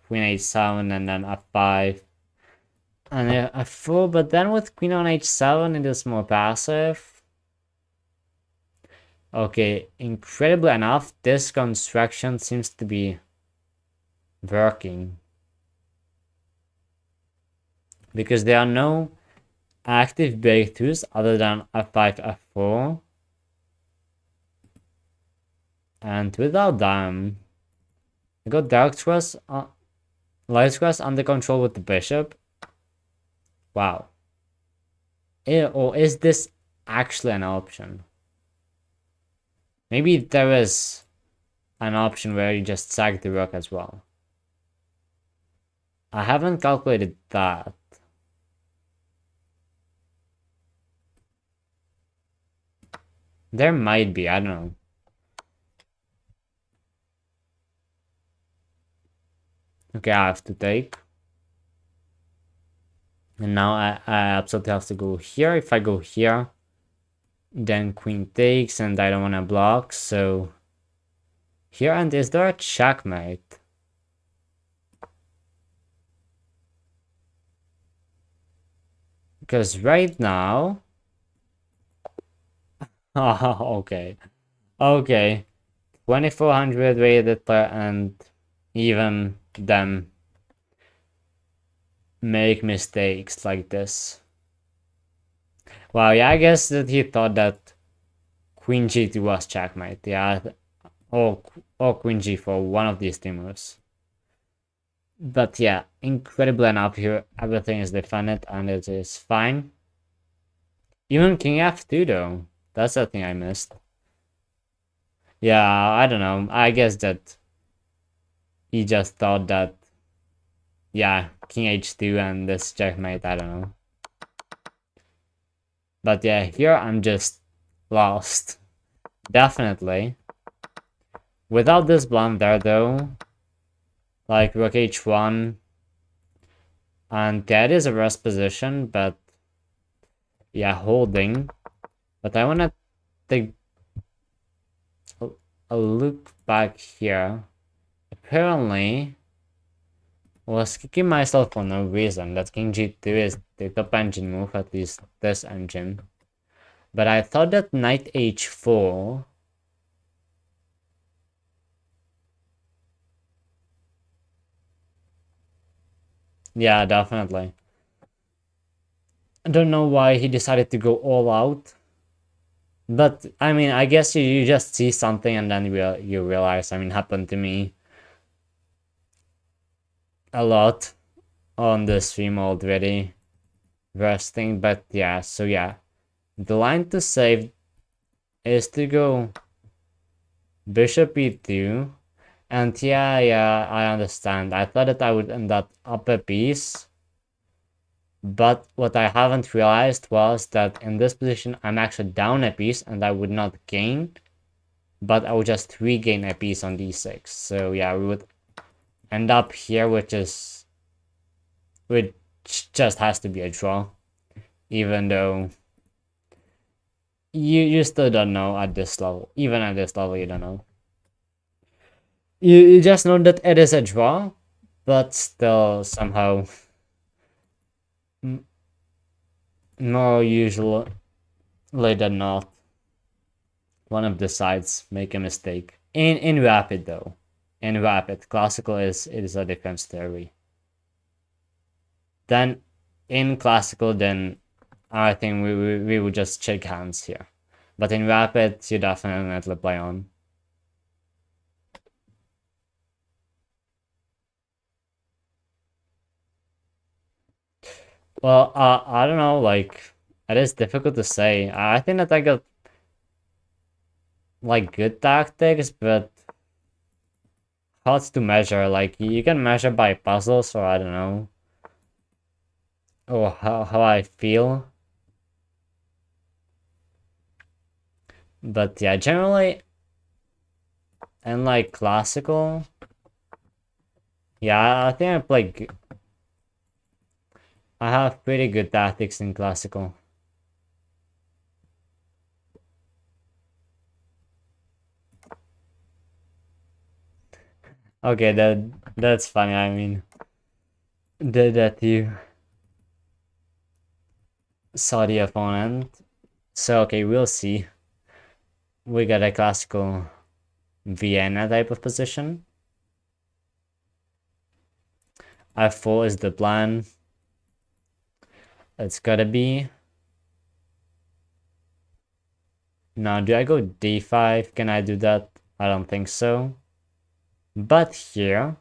queen h7 and then f5 and f4, but then with queen on h7 it is more passive. Okay, incredibly enough, this construction seems to be working. Because there are no active breakthroughs other than f5, f4. And without them, I got dark stress, light stress under control with the bishop. Wow. Or is this actually an option? Maybe there is an option where you just sack the rook as well. I haven't calculated that. There might be, I don't know. Okay, I have to take. And now I absolutely have to go here. If I go here, then queen takes and I don't want to block, so here. And is there a checkmate? Because right now... okay. Okay. 2400 rated and even them make mistakes like this. Well, yeah, I guess that he thought that queen g2 was checkmate, yeah, or queen g4, one of these two moves. But yeah, incredibly enough here, everything is defended and it is fine. Even king f2 though, that's the thing I missed. Yeah, I don't know, I guess that he just thought that, yeah, king h2 and this checkmate, I don't know. But yeah, here I'm just lost. Definitely. Without this blunder though, like rook h1, and that is a rest position, but yeah, holding. But I wanna take a look back here. Apparently, I was kicking myself for no reason. That king g2 is the top engine move, at least this engine. But I thought that knight h4 yeah, definitely. I don't know why he decided to go all out. But, I mean, I guess you just see something and then you realize, I mean, happened to me a lot on the stream already. Resting, but yeah, so yeah. The line to save is to go bishop e2. And yeah, I understand. I thought that I would end up a piece. But what I haven't realized was that in this position, I'm actually down a piece and I would not gain. But I would just regain a piece on d6. So yeah, we would end up here, which is which just has to be a draw, even though you still don't know at this level. Even at this level, you don't know. You just know that it is a draw, but still somehow more usually than not, one of the sides make a mistake. In rapid though, in rapid classical is a different story. Then in classical, then I think we would just shake hands here. But in rapid, you definitely play on. Well, I don't know, like, it is difficult to say. I think that I got, like, good tactics, but hard to measure. Like, you can measure by puzzles, or I don't know. Or how I feel. But yeah, generally, and like classical, yeah, I think I play. I have pretty good tactics in classical. Okay, that's funny. I mean, that you saw the opponent. So okay, we'll see. We got a classical Vienna type of position. F4 is the plan. It's gotta be. Now, do I go d5? Can I do that? I don't think so. But here,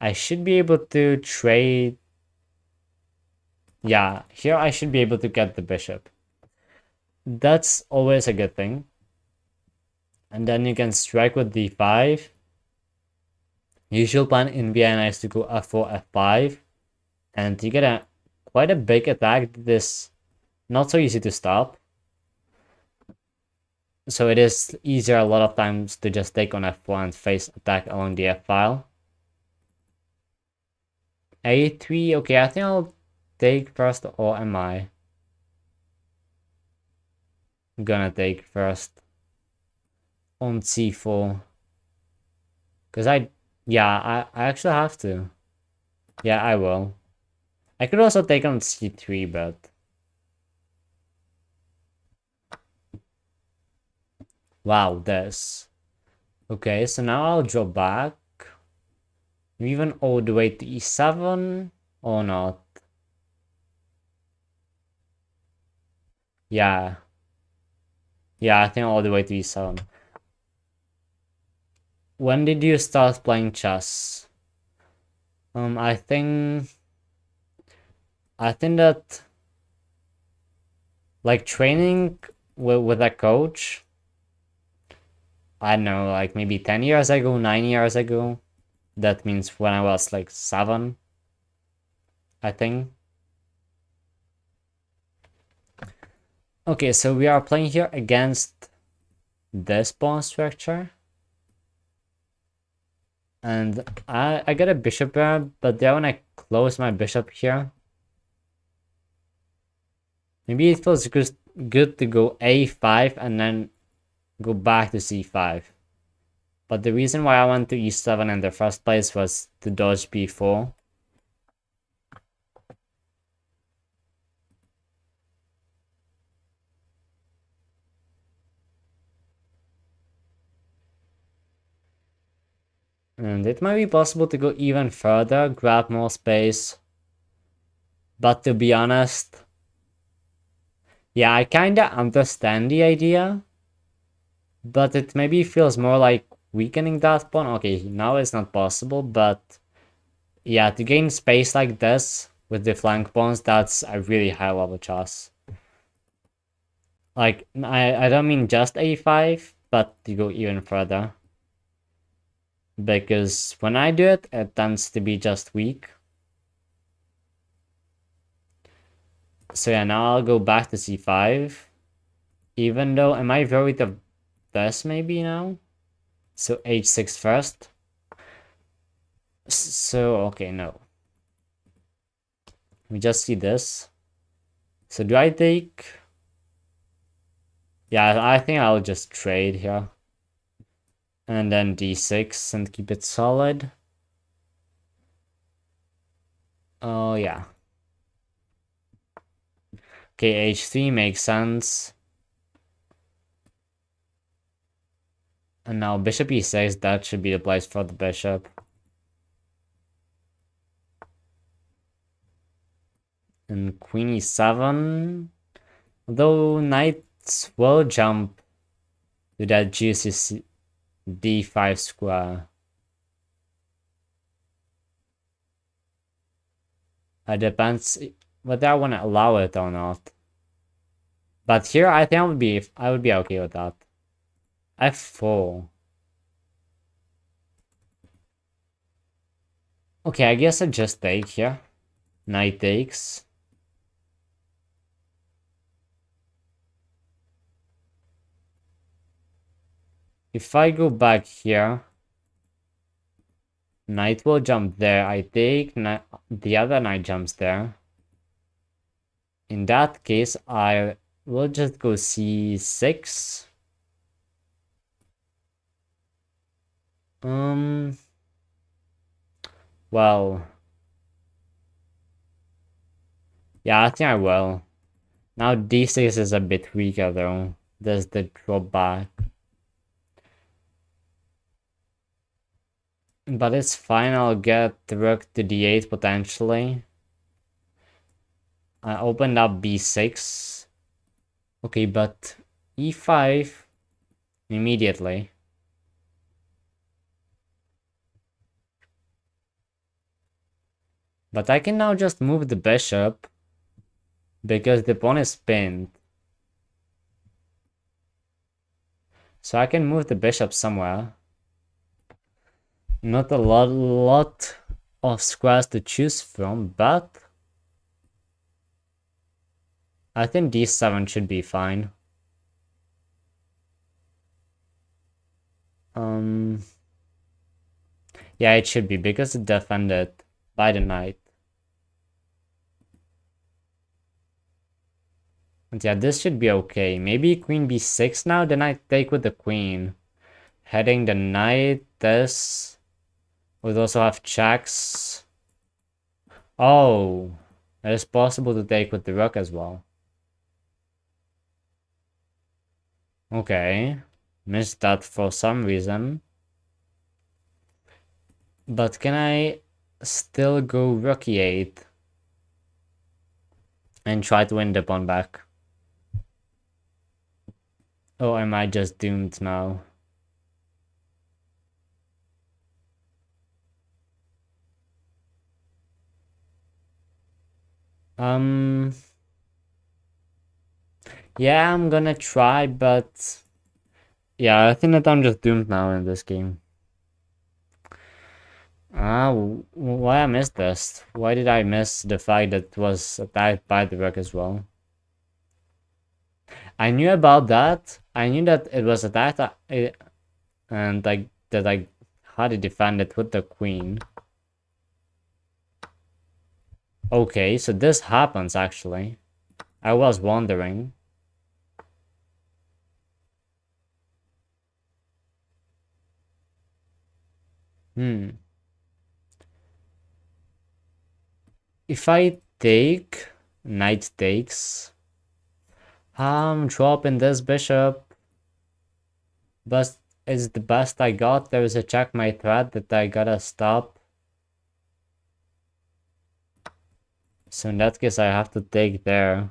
I should be able to trade. Yeah, here I should be able to get the bishop. That's always a good thing. And then you can strike with d5. Usual plan in Vienna is to go f4, f5. And you get quite a big attack that is not so easy to stop. So it is easier a lot of times to just take on f4 and face attack along the f-file. a3, okay, I think I'll take first, or am I gonna take first on c4? Because I actually have to. Yeah, I will. I could also take on c3, but wow, this. Okay, so now I'll draw back. Even all the way to e7 or not? Yeah. Yeah, I think all the way to e7. When did you start playing chess? I think that like training with a coach, I don't know, like maybe 10 years ago, 9 years ago. That means when I was like 7, I think. Okay, so we are playing here against this pawn structure. And I got a bishop there, but then when I close my bishop here, maybe it feels good to go a5 and then go back to c5. But the reason why I went to e7 in the first place was to dodge b4. And it might be possible to go even further, grab more space. But to be honest, yeah, I kinda understand the idea. But it maybe feels more like weakening that pawn. Okay, now it's not possible, but yeah, to gain space like this with the flank pawns, that's a really high level chess. Like, I don't mean just a5, but to go even further. Because when I do it, it tends to be just weak. So yeah, now I'll go back to c5. Even though, am I worried of this maybe now? So h6 first. So, okay, no. We just see this. So do I take... Yeah, I think I'll just trade here. And then d6 and keep it solid. Oh, yeah. Okay, h3 makes sense. And now bishop e6, that should be the place for the bishop. And queen e7. Though knights will jump to that juicy d5 square. It depends whether I want to allow it or not. But here I think I would be okay with that. f4. Okay, I guess I just take here. Knight takes. If I go back here, knight will jump there. I take, the other knight jumps there. In that case, I will just go c6. Well, yeah, I think I will. Now d6 is a bit weaker though. There's the drawback. But it's fine, I'll get the rook to d8 potentially. I opened up b6. Okay, but e5 immediately. But I can now just move the bishop because the pawn is pinned. So I can move the bishop somewhere. Not a lot of squares to choose from, but I think d7 should be fine. Yeah, it should be because it's defended by the knight. And yeah, this should be okay. Maybe queen b6 now, then I take with the queen. Heading the knight, this would also have checks. Oh, it is possible to take with the rook as well. Okay, missed that for some reason. But can I still go rook e8 and try to win the pawn back? Oh, am I just doomed now? Yeah, I'm gonna try, but yeah, I think that I'm just doomed now in this game. Why I missed this? Why did I miss the fact that it was attacked by the rook as well? I knew about that. I knew that it was attacked, and like that I had to defend it with the queen. Okay, so this happens actually. I was wondering. If I take, knight takes. Dropping this bishop. But it's the best I got. There is a checkmate threat that I gotta stop. So in that case, I have to take there.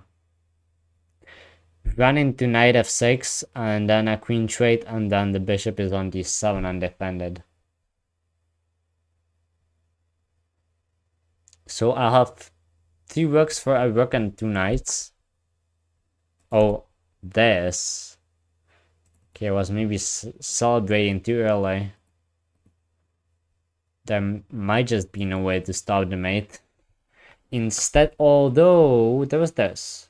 Run into knight f6, and then a queen trade, and then the bishop is on d7 undefended. So I have 3 rooks for a rook and 2 knights. Oh, this. Okay, I was maybe celebrating too early. There might just be no way to stop the mate. Instead, although there was this.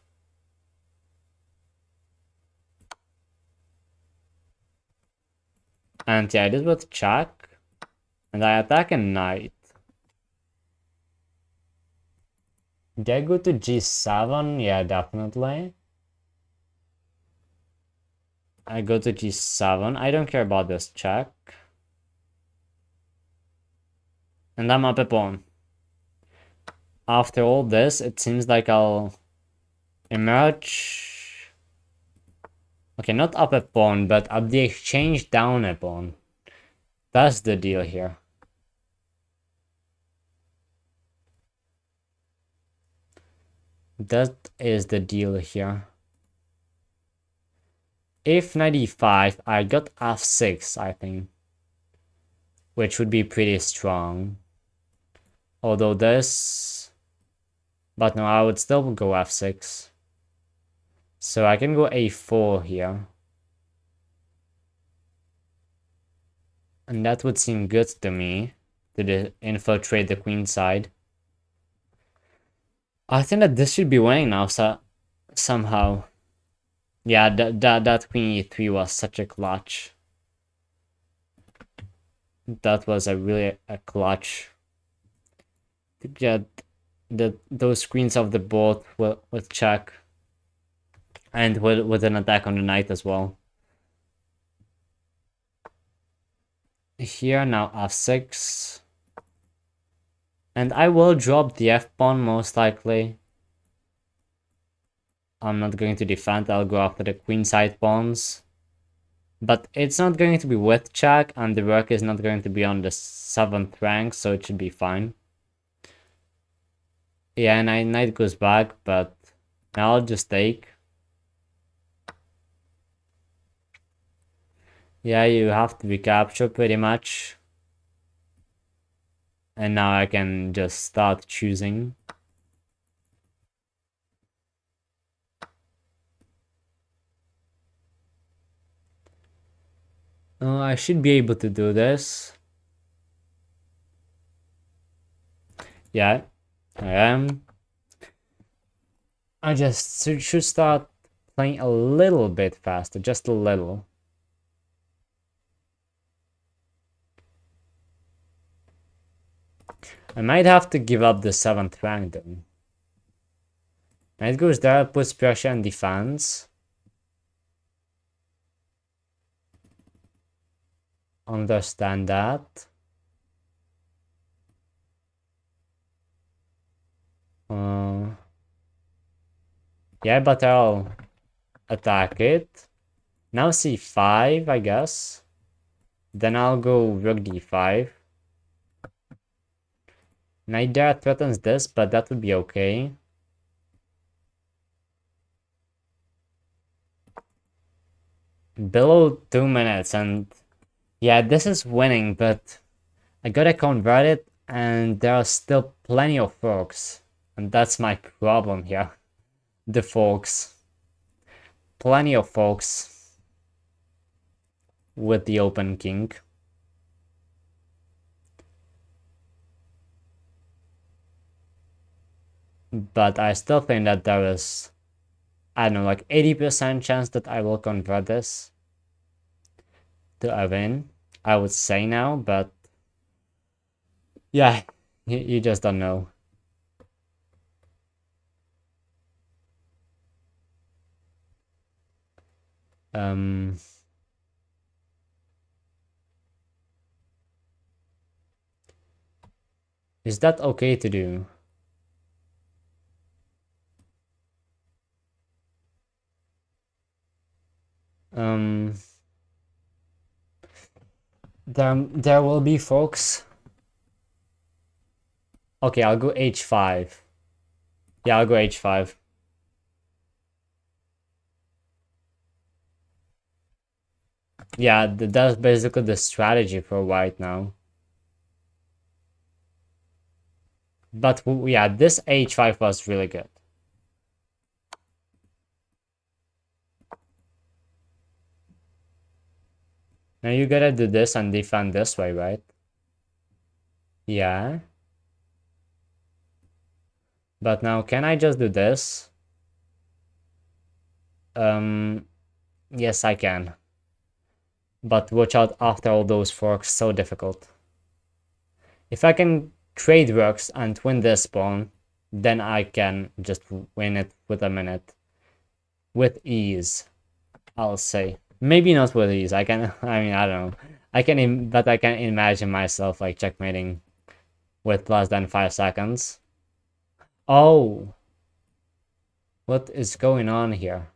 And yeah, this was check. And I attack a knight. Did I go to g7? Yeah, definitely. I go to g7. I don't care about this check. And I'm up a pawn. After all this, it seems like I'll emerge. Okay, not up a pawn, but up the exchange down a pawn. That's the deal here. That is the deal here. If knight e5, I got f6, I think. Which would be pretty strong. Although this... But no, I would still go f6. So I can go a4 here. And that would seem good to me. To infiltrate the queen side. I think that this should be winning now, so somehow. Yeah, that queen e3 was such a clutch. That was really a clutch. To get those queens off the board with check. And with an attack on the knight as well. Here now f6. And I will drop the f-pawn most likely. I'm not going to defend, I'll go after the queenside pawns. But it's not going to be with check, and the rook is not going to be on the 7th rank, so it should be fine. Yeah, knight goes back, but now I'll just take. Yeah, you have to be captured pretty much. And now I can just start choosing. I should be able to do this. Yeah, I am. I just should start playing a little bit faster, just a little. I might have to give up the 7th rank then. Knight goes there, puts pressure and defense. Understand that. Yeah, but I'll attack it. Now c5, I guess. Then I'll go rook d5. Knight there threatens this, but that would be okay. Below 2 minutes, and yeah, this is winning, but I gotta convert it, and there are still plenty of forks. And that's my problem here. The forks. Plenty of forks with the open king. But I still think that there is, I don't know, like 80% chance that I will convert this to a win, I would say now, but yeah, you just don't know. Is that okay to do? There will be folks. Okay, I'll go h5. Yeah, I'll go h5. Yeah, that's basically the strategy for white now. But yeah, this h5 was really good. Now you gotta do this and defend this way, right? Yeah. But now, can I just do this? Yes, I can. But watch out after all those forks, so difficult. If I can trade rooks and win this pawn, then I can just win it with a minute. With ease, I'll say. Maybe not with ease. I can, I mean, I don't know. But I can imagine myself like checkmating with less than 5 seconds. Oh, what is going on here?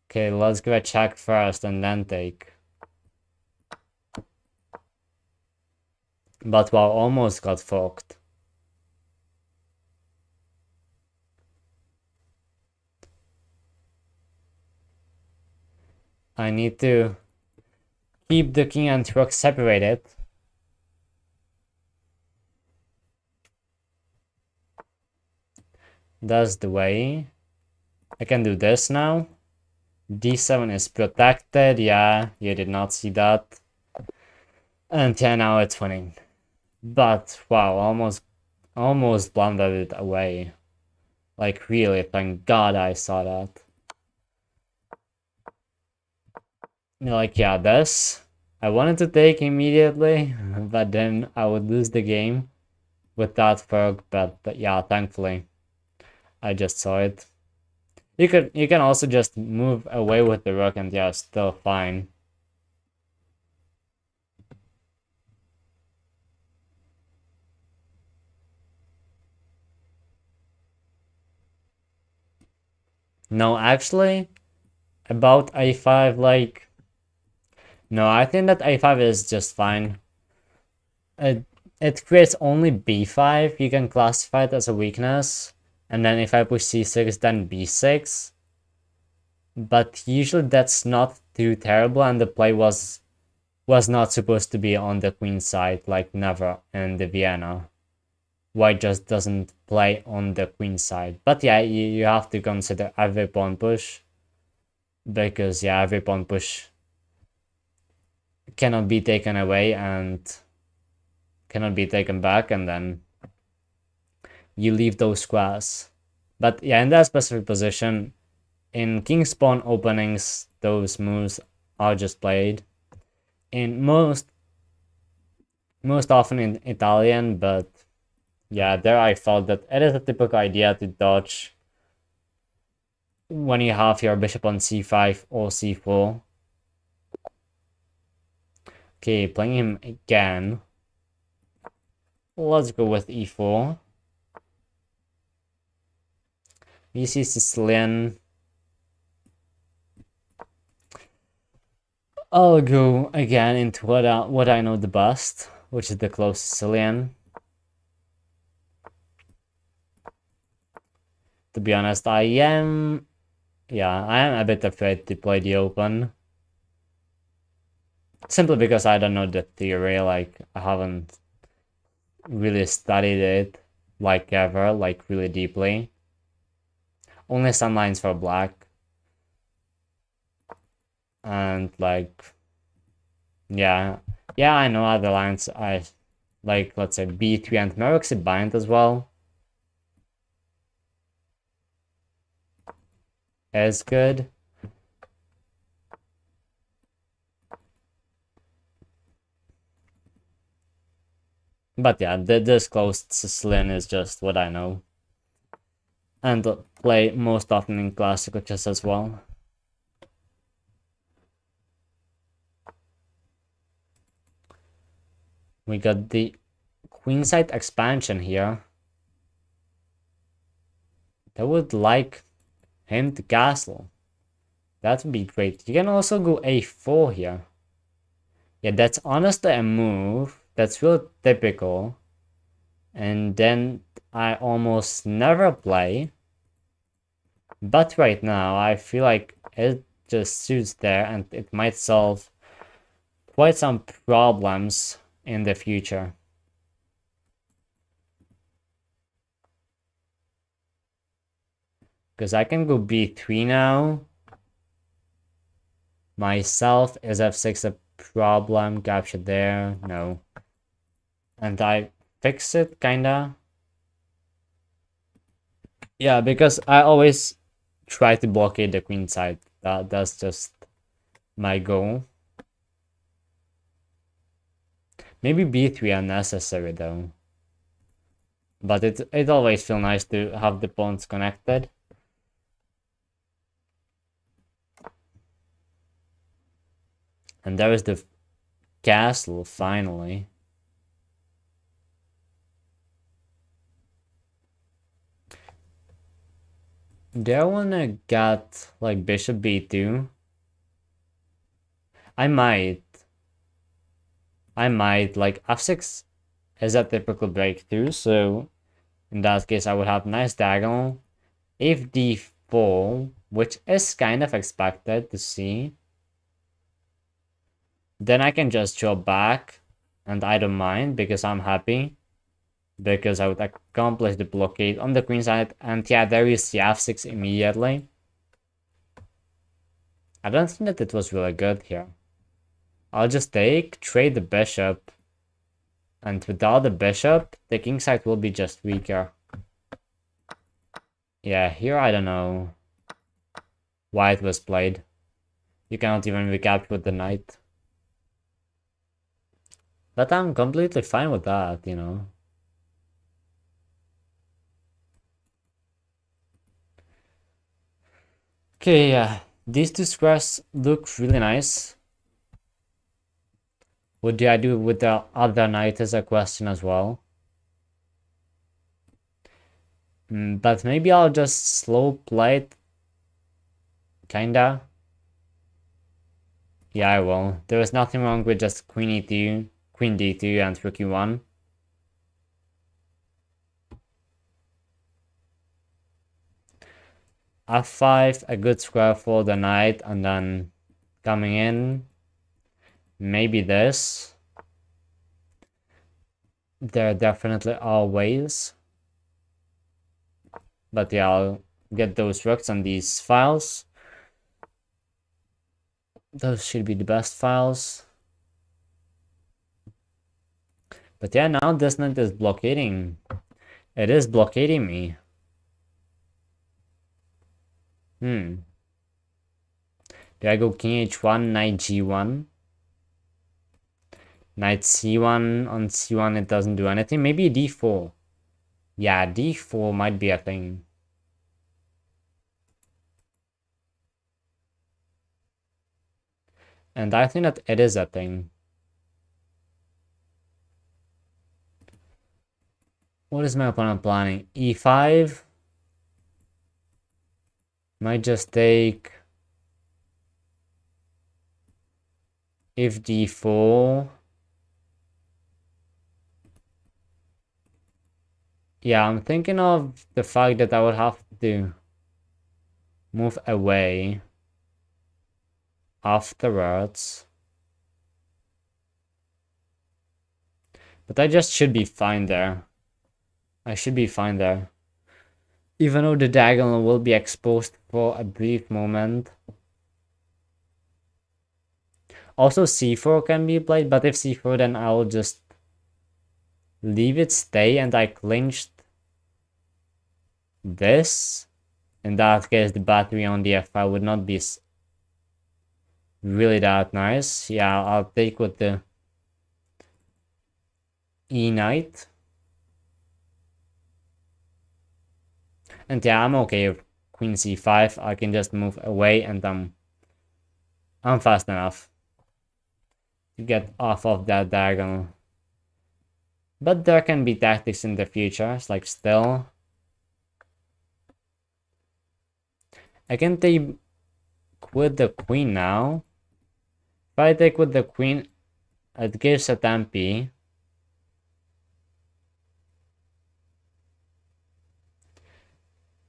Okay, let's give a check first and then take. But wow, almost got forked. I need to keep the king and rook separated. That's the way. I can do this now. D7 is protected. Yeah, you did not see that. And yeah, now it's winning. But wow, almost blundered it away. Like really, thank God I saw that. Like yeah, this I wanted to take immediately, but then I would lose the game with that fork. But yeah, thankfully I just saw it. You can also just move away with the rook and yeah, still fine. No, actually, about a5, like, no, I think that a5 is just fine. It creates only b5. You can classify it as a weakness. And then if I push c6, then b6. But usually that's not too terrible, and the play was not supposed to be on the queen side, like never in the Vienna. White just doesn't play on the queen side. But yeah, you have to consider every pawn push. Because yeah, every pawn push cannot be taken away and cannot be taken back, and then you leave those squares. But yeah, in that specific position, in king's pawn openings, those moves are just played. In most often in Italian, but yeah, there I felt that it is a typical idea to dodge when you have your bishop on c5 or c4. Okay, playing him again. Let's go with e4. VC Sicilian. I'll go again into what I know the best, which is the close Sicilian. To be honest, I am a bit afraid to play the open. Simply because I don't know the theory, like I haven't really studied it like ever, like really deeply. Only some lines for black. And like yeah, I know other lines. I like, let's say b3 and Meroxy bind as well. Is good. But yeah, this closed Sicilian is just what I know. And play most often in classical chess as well. We got the queenside expansion here. I would like him to castle. That would be great. You can also go a4 here. Yeah, that's honestly a move that's real typical. And then I almost never play. But right now, I feel like it just suits there and it might solve quite some problems in the future. Because I can go b3 now. Myself is f6 a problem? Capture there? No. And I fix it, kinda. Yeah, because I always try to blockade the queen side. That's just my goal. Maybe b3 unnecessary though. But it always feels nice to have the pawns connected. And there is the castle, finally. Do I wanna get like bishop b2? I might. Like f6 is a typical breakthrough, so in that case I would have nice diagonal. If d4, which is kind of expected to see, then I can just draw back, and I don't mind because I'm happy. Because I would accomplish the blockade on the queen side, and yeah, there is the f6 immediately. I don't think that it was really good here. I'll just trade the bishop, and without the bishop, the king side will be just weaker. Yeah, here I don't know why it was played. You cannot even recapture with the knight. But I'm completely fine with that, you know. Okay, yeah, these two squares look really nice. What do I do with the other knight is a question as well. But maybe I'll just slow play it. Kinda. Yeah, I will. There is nothing wrong with just queen e2, queen d2, and rook e1. f5, a good square for the knight, and then coming in, maybe this. There definitely are ways. But yeah, I'll get those rooks on these files. Those should be the best files. But yeah, now this knight is blockading. It is blockading me. Do I go king h1, knight g1? Knight c1, on c1 it doesn't do anything. Maybe d4. Yeah, d4 might be a thing. And I think that it is a thing. What is my opponent planning? e5? Might just take... if d4... Yeah, I'm thinking of the fact that I would have to move away afterwards. But I just should be fine there. I should be fine there. Even though the diagonal will be exposed for a brief moment. Also c4 can be played, but if c4 then I'll just leave it stay and I clinched this. In that case, the battery on the f5 would not be really that nice. Yeah, I'll take with the e knight. And yeah, I'm okay with queen c5. I can just move away and I'm fast enough to get off of that diagonal. But there can be tactics in the future. It's like still. I can take with the queen now. If I take with the queen, it gives a tempi.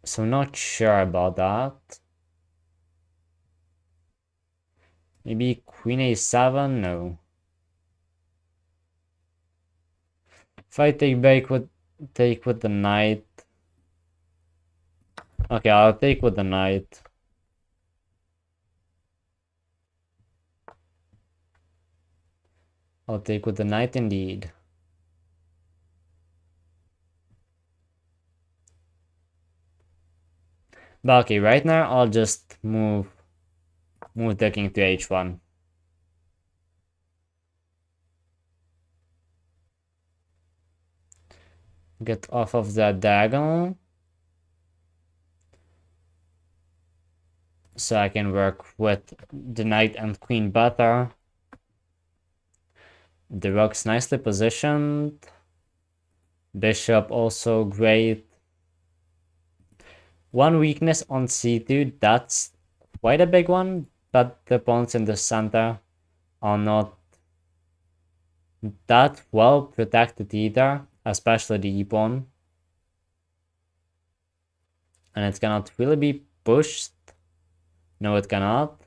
So not sure about that. Maybe queen a7? No. If I take with the knight. Okay, I'll take with the knight. I'll take with the knight indeed. But okay, right now I'll just move the king to h1. Get off of the diagonal. So I can work with the knight and queen better. The rook's nicely positioned. Bishop also great. One weakness on c2, that's quite a big one, but the pawns in the center are not that well protected either, especially the e-pawn. And it cannot really be pushed. No, it cannot.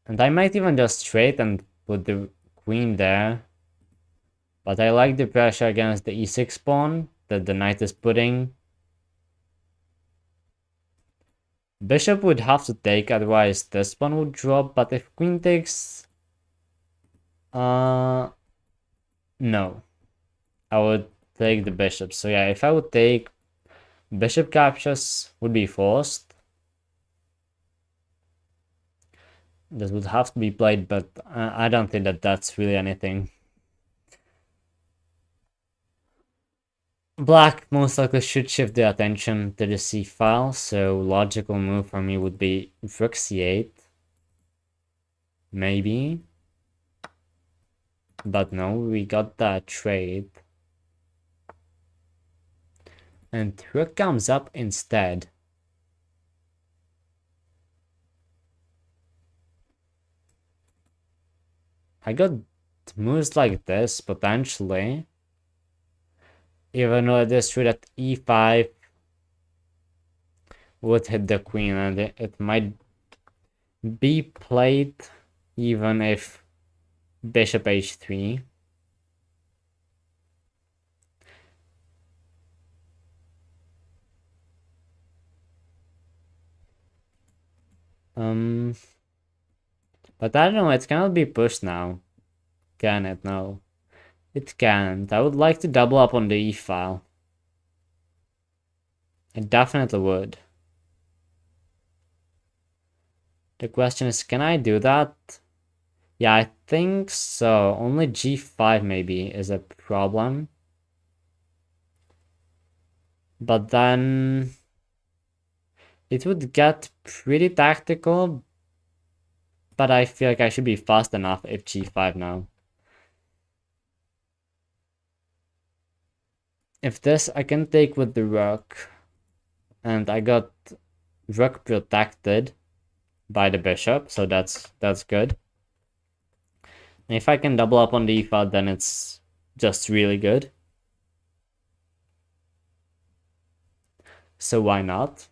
And I might even just trade and put the queen there. But I like the pressure against the e6 pawn that the knight is putting. Bishop would have to take, otherwise this pawn would drop. But if queen takes... no. I would take the bishop. So yeah, if I would take, bishop captures would be forced. This would have to be played, but I don't think that that's really anything. Black most likely should shift the attention to the c file, so logical move for me would be rook c8. Maybe. But no, we got that trade. And rook comes up instead. I got moves like this, potentially. Even though it is true that e5 would hit the queen, and it might be played even if bishop h3. But I don't know, it cannot be pushed now. Can it? No. It can't. I would like to double up on the e file. I definitely would. The question is, can I do that? Yeah, I think so. Only g5 maybe is a problem. But then it would get pretty tactical. But I feel like I should be fast enough if g5 now. If this, I can take with the rook. And I got rook protected by the bishop, so that's good. And if I can double up on the e file, then it's just really good. So why not?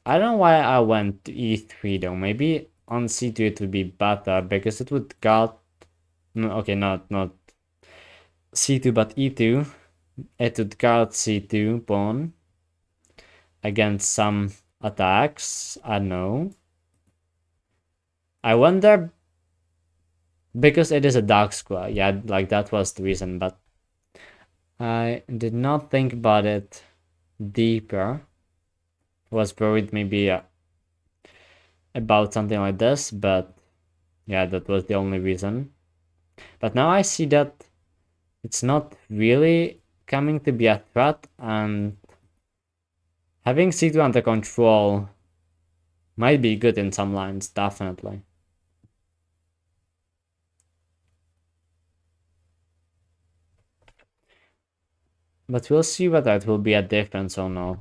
I don't know why I went to e3 though. Maybe on c2 it would be better because it would got... No, okay, not c2 but e2. It would guard c2 pawn against some attacks. I don't know. I wonder, because it is a dark square. Yeah, like that was the reason, but I did not think about it deeper. Was worried maybe about something like this, but yeah, that was the only reason. But now I see that it's not really coming to be a threat, and having c2 under control might be good in some lines, definitely. But we'll see whether it will be a difference or not.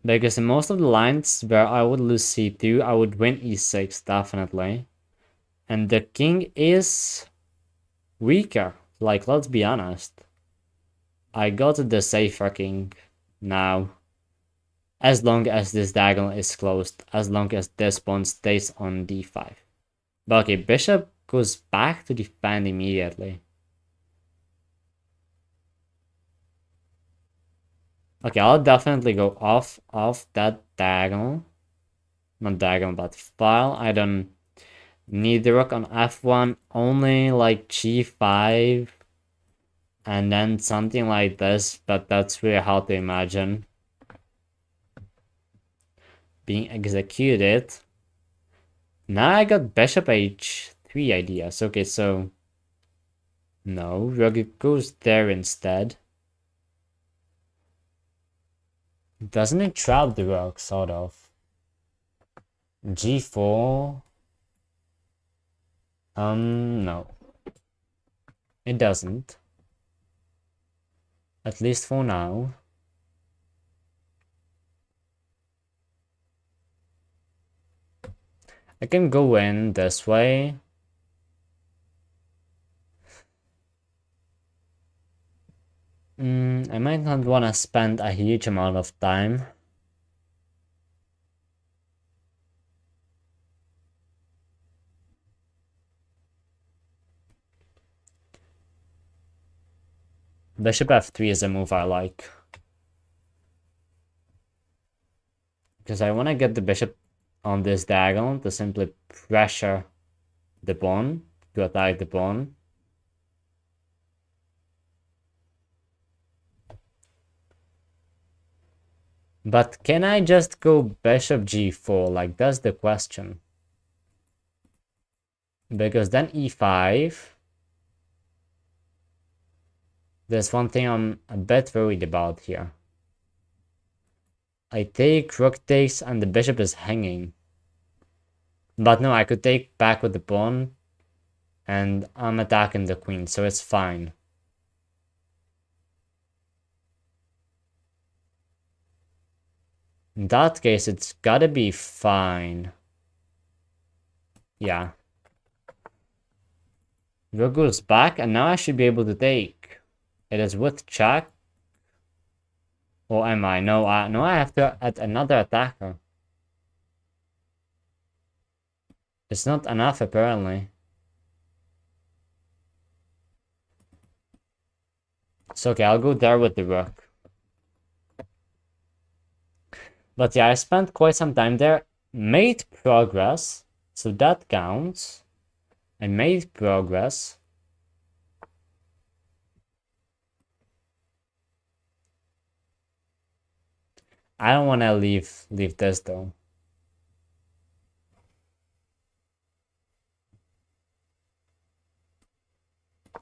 Because in most of the lines where I would lose c2, I would win e6, definitely. And the king is weaker, like, let's be honest. I got the safer king now. As long as this diagonal is closed, as long as this pawn stays on d5. But okay, bishop goes back to defend immediately. Okay, I'll definitely go off that diagonal. Not diagonal, but file. I don't need the rook on f1, only like g5. And then something like this, but that's really hard to imagine. being executed. Now I got bishop h3 ideas. Okay, so no, rook goes there instead. Doesn't it trap the rook, sort of? g4. No. It doesn't. At least for now. I can go in this way. I might not want to spend a huge amount of time. Bishop f3 is a move I like. Because I want to get the bishop on this diagonal to simply pressure the pawn, to attack the pawn. But can I just go bishop g4? Like, that's the question. Because then e5. There's one thing I'm a bit worried about here. I take, rook takes, and the bishop is hanging. But no, I could take back with the pawn, and I'm attacking the queen, so it's fine. In that case, it's gotta be fine. Yeah. Rook goes back, and now I should be able to take. It is with check. Or am I? No, I have to add another attacker. It's not enough, apparently. So okay, I'll go there with the rook. But yeah, I spent quite some time there. Made progress, so that counts. I made progress. I don't want to leave this though.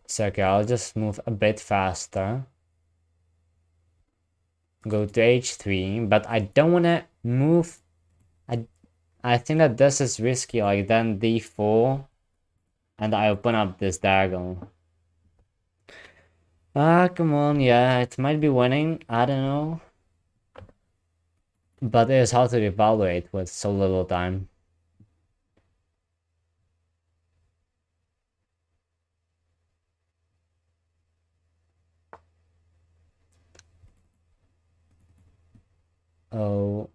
So okay, I'll just move a bit faster. Go to h3, but I don't want to move. I think that this is risky, like then d4, and I open up this diagonal. Ah, come on, yeah, it might be winning, I don't know. But it is hard to evaluate with so little time. Oh,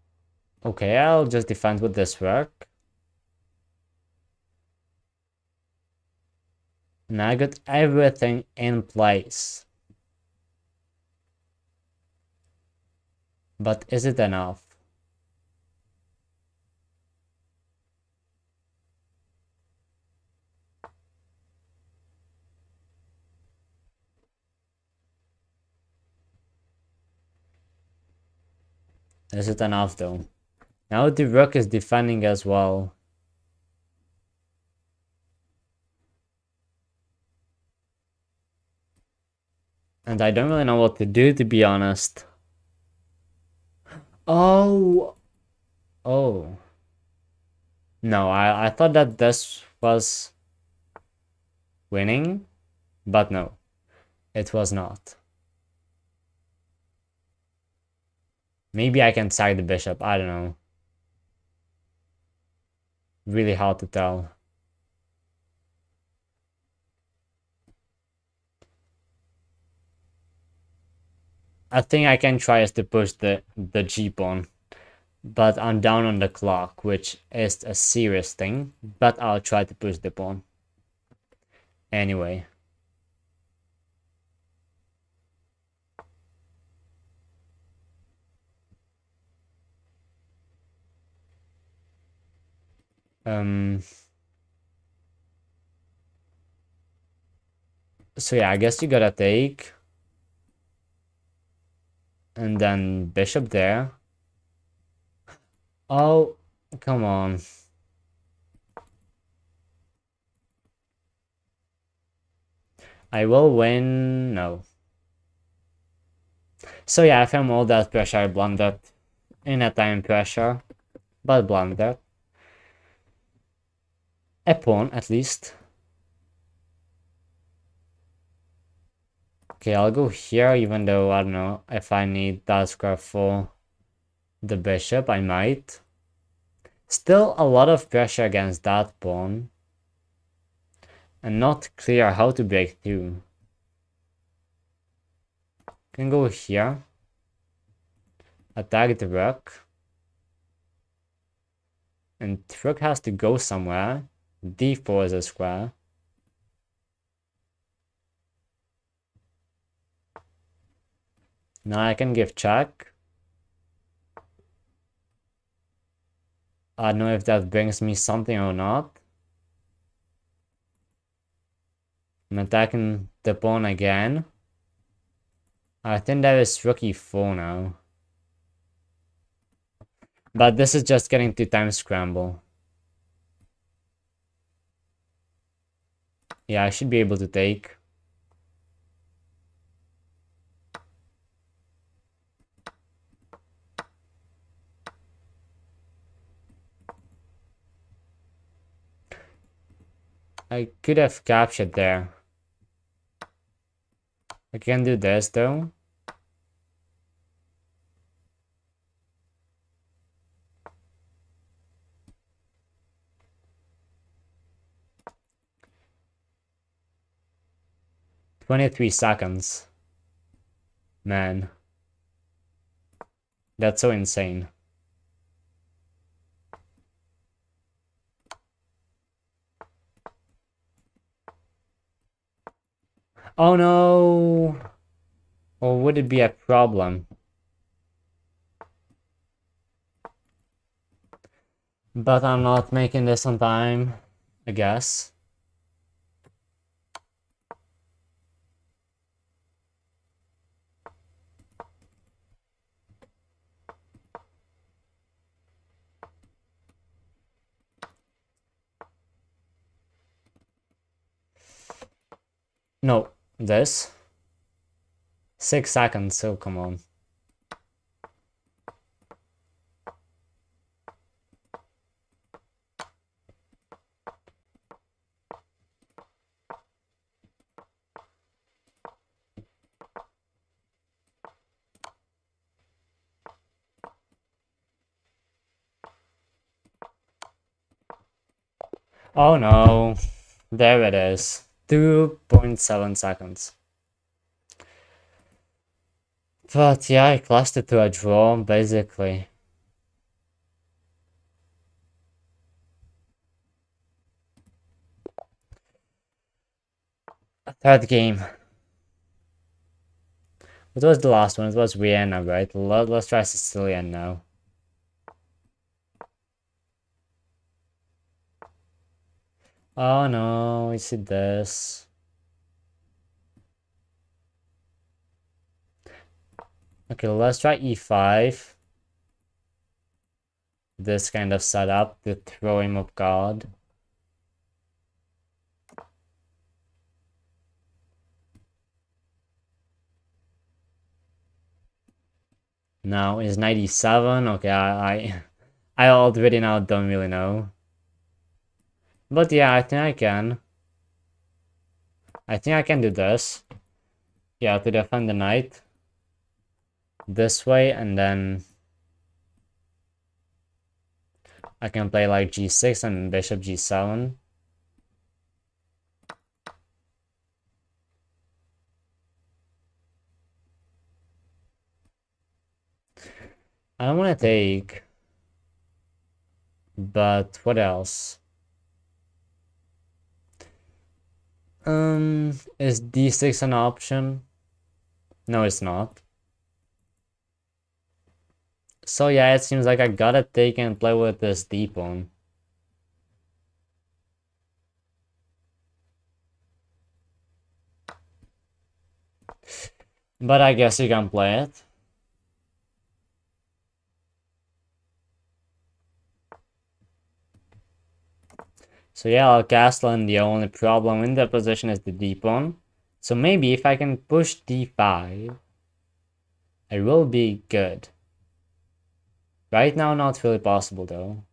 okay, I'll just defend with this work. Now I got everything in place. But is it enough? Is it enough though? Now the rook is defending as well. And I don't really know what to do, to be honest. Oh. Oh. No, I thought that this was winning, but no, it was not. Maybe I can sack the bishop, I don't know. Really hard to tell. I think I can try is to push the g-pawn, but I'm down on the clock, which is a serious thing, but I'll try to push the pawn. Anyway. So yeah, I guess you gotta take. And then bishop there. Oh, come on. I will win. No. So yeah, I found all that pressure I blundered in a time pressure, but blundered. A pawn at least. Okay, I'll go here even though I don't know if I need that square for the bishop, I might. Still a lot of pressure against that pawn. And not clear how to break through. Can go here. Attack the rook. And rook has to go somewhere. D4 is a square. Now I can give check. I don't know if that brings me something or not. I'm attacking the pawn again. I think that is rook e4 now. But this is just getting to time scramble. Yeah, I should be able to take. I could have captured there. I can do this though. $23. Man. That's so insane. Oh no! Or would it be a problem? But I'm not making this on time, I guess. No, this. 6 seconds, so come on. Oh no. There it is. 2.7 seconds. But yeah, I clashed it to a draw, basically. Third game. What was the last one? It was Vienna, right? Let's try Sicilian now. Oh no, we see this. Okay, let's try e5. This kind of setup to throw him off guard. Now is 97. Okay, I already now don't really know. But yeah, I think I can. I think I can do this. Yeah, to defend the knight. This way, and then I can play like g6 and bishop g7. I don't want to take. But what else? Is d6 an option? No, it's not. So yeah, it seems like I gotta take and play with this d pawn. But I guess you can play it. So yeah, I'll castle, and the only problem in the position is the d pawn. So maybe if I can push d5, it will be good. Right now, not really possible though.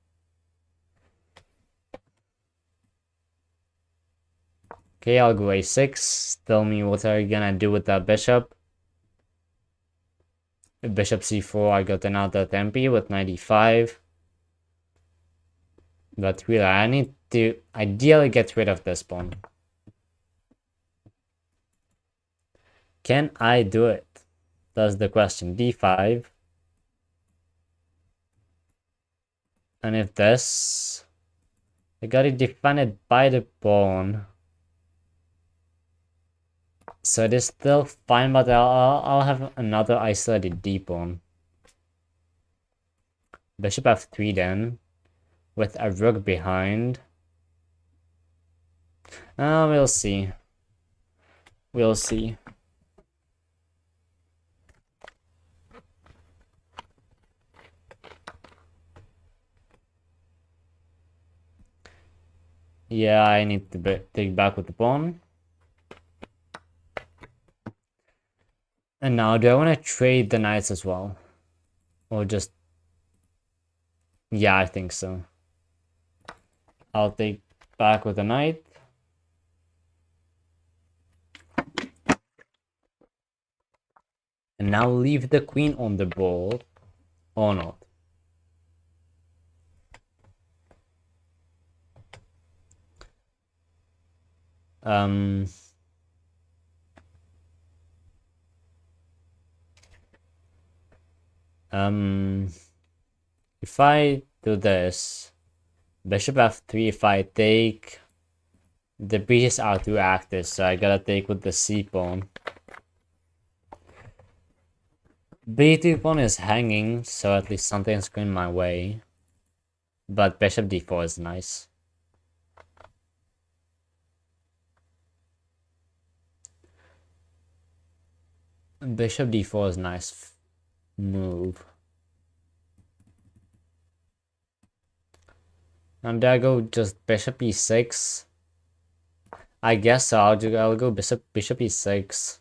Okay, I'll go a6. Tell me what are you gonna do with that bishop. Bishop c4, I got another tempi with knight e5. But really, I need to ideally get rid of this pawn. Can I do it? That's the question. d5. And if this... I got it defended by the pawn. So it is still fine, but I'll have another isolated d pawn. Bishop f3 then, with a rook behind. We'll see. We'll see. Yeah, I need to take back with the pawn. And now, do I want to trade the knights as well? Or just... Yeah, I think so. I'll take back with the knight. And now leave the queen on the board. Or not. If I do this, bishop f3, if I take, the pieces are too active, so I gotta take with the c pawn. b2 pawn is hanging, so at least something's going my way. But bishop d4 is nice. Bishop d4 is nice move. And there I go just bishop e6. I guess so. I'll go bishop e6.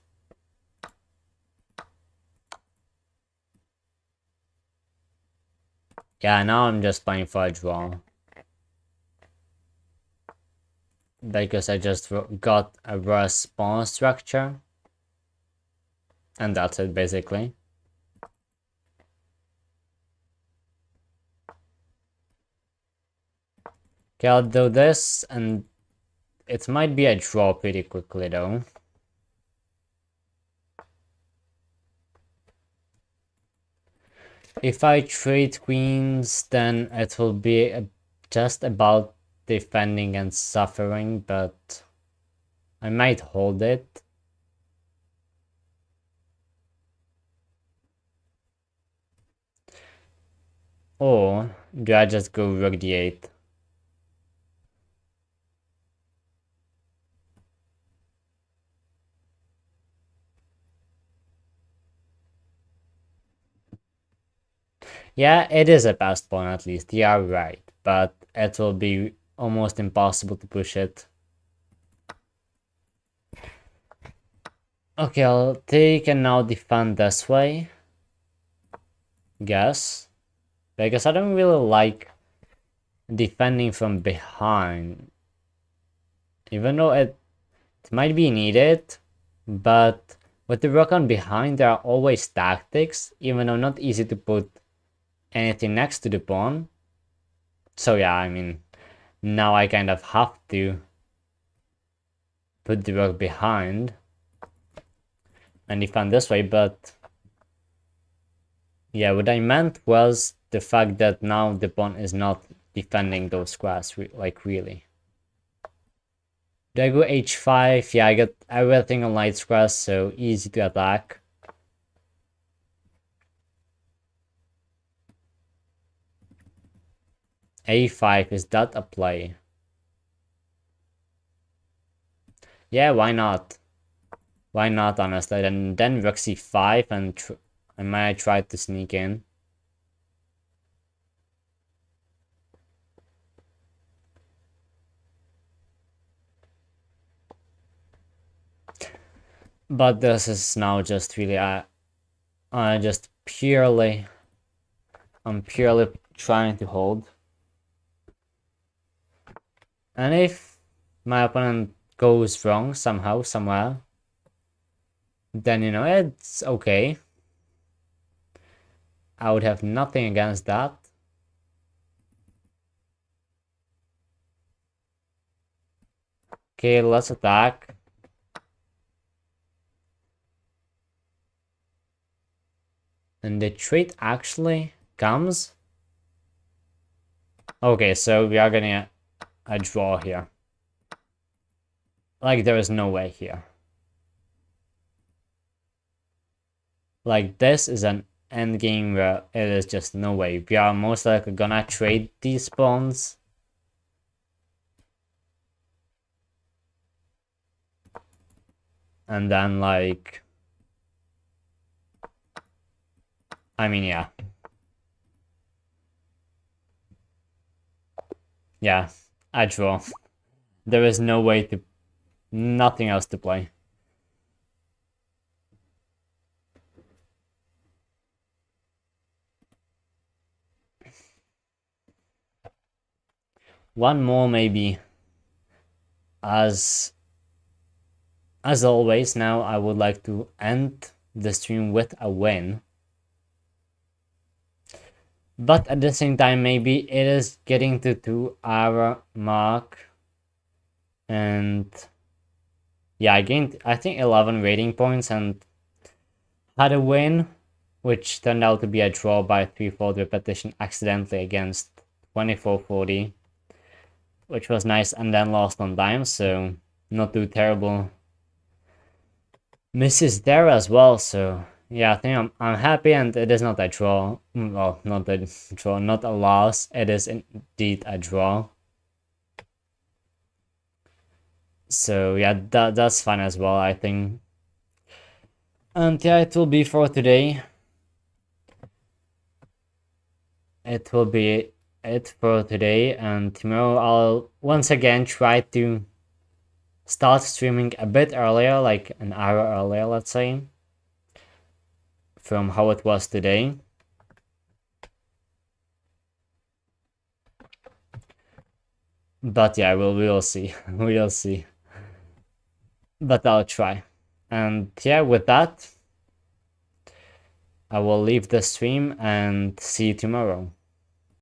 Yeah, now I'm just playing for a draw. Because I just got a worse pawn structure. And that's it, basically. Okay, I'll do this, and it might be a draw pretty quickly, though. If I trade queens, then it will be just about defending and suffering, but I might hold it. Or do I just go rook d8? Yeah, it is a passed pawn at least, you are right, but it will be almost impossible to push it. Okay, I'll take and now defend this way. Guess. Because I don't really like defending from behind. Even though it might be needed, but with the rook on behind, there are always tactics, even though not easy to put anything next to the pawn. So yeah, I mean, now I kind of have to put the rook behind and defend this way, but yeah, what I meant was the fact that now the pawn is not defending those squares, like really. Do I go h5? Yeah, I got everything on light squares, so easy to attack. a5, is that a play? Yeah, why not? Why not, honestly? And then rook c5, and I might try to sneak in. But this is now just really just purely I'm purely trying to hold. And if my opponent goes wrong somehow, somewhere, then you know it's okay. I would have nothing against that. Okay, let's attack. And the trade actually comes. Okay, so we are getting a draw here. Like, there is no way here. Like, this is an endgame where it is just no way. We are most likely gonna trade these pawns. And then, like... I mean, yeah. Yeah, I draw. There is no way to... Nothing else to play. One more maybe. As always, now I would like to end the stream with a win. But at the same time, maybe it is getting to 2-hour mark. And yeah, I gained, I think, 11 rating points and had a win, which turned out to be a draw by 3-4 repetition accidentally against 2440, which was nice, and then lost on dime, so not too terrible. Misses there as well, so yeah, I think I'm happy, and it is not a draw. Well, not a draw, not a loss. It is indeed a draw. So yeah, that's fine as well, I think. And yeah, it will be for today. It will be it for today, and tomorrow I'll once again try to start streaming a bit earlier, like an hour earlier, let's say, from how it was today. But yeah, we'll see. We'll see. But I'll try. And yeah, with that, I will leave the stream and see you tomorrow.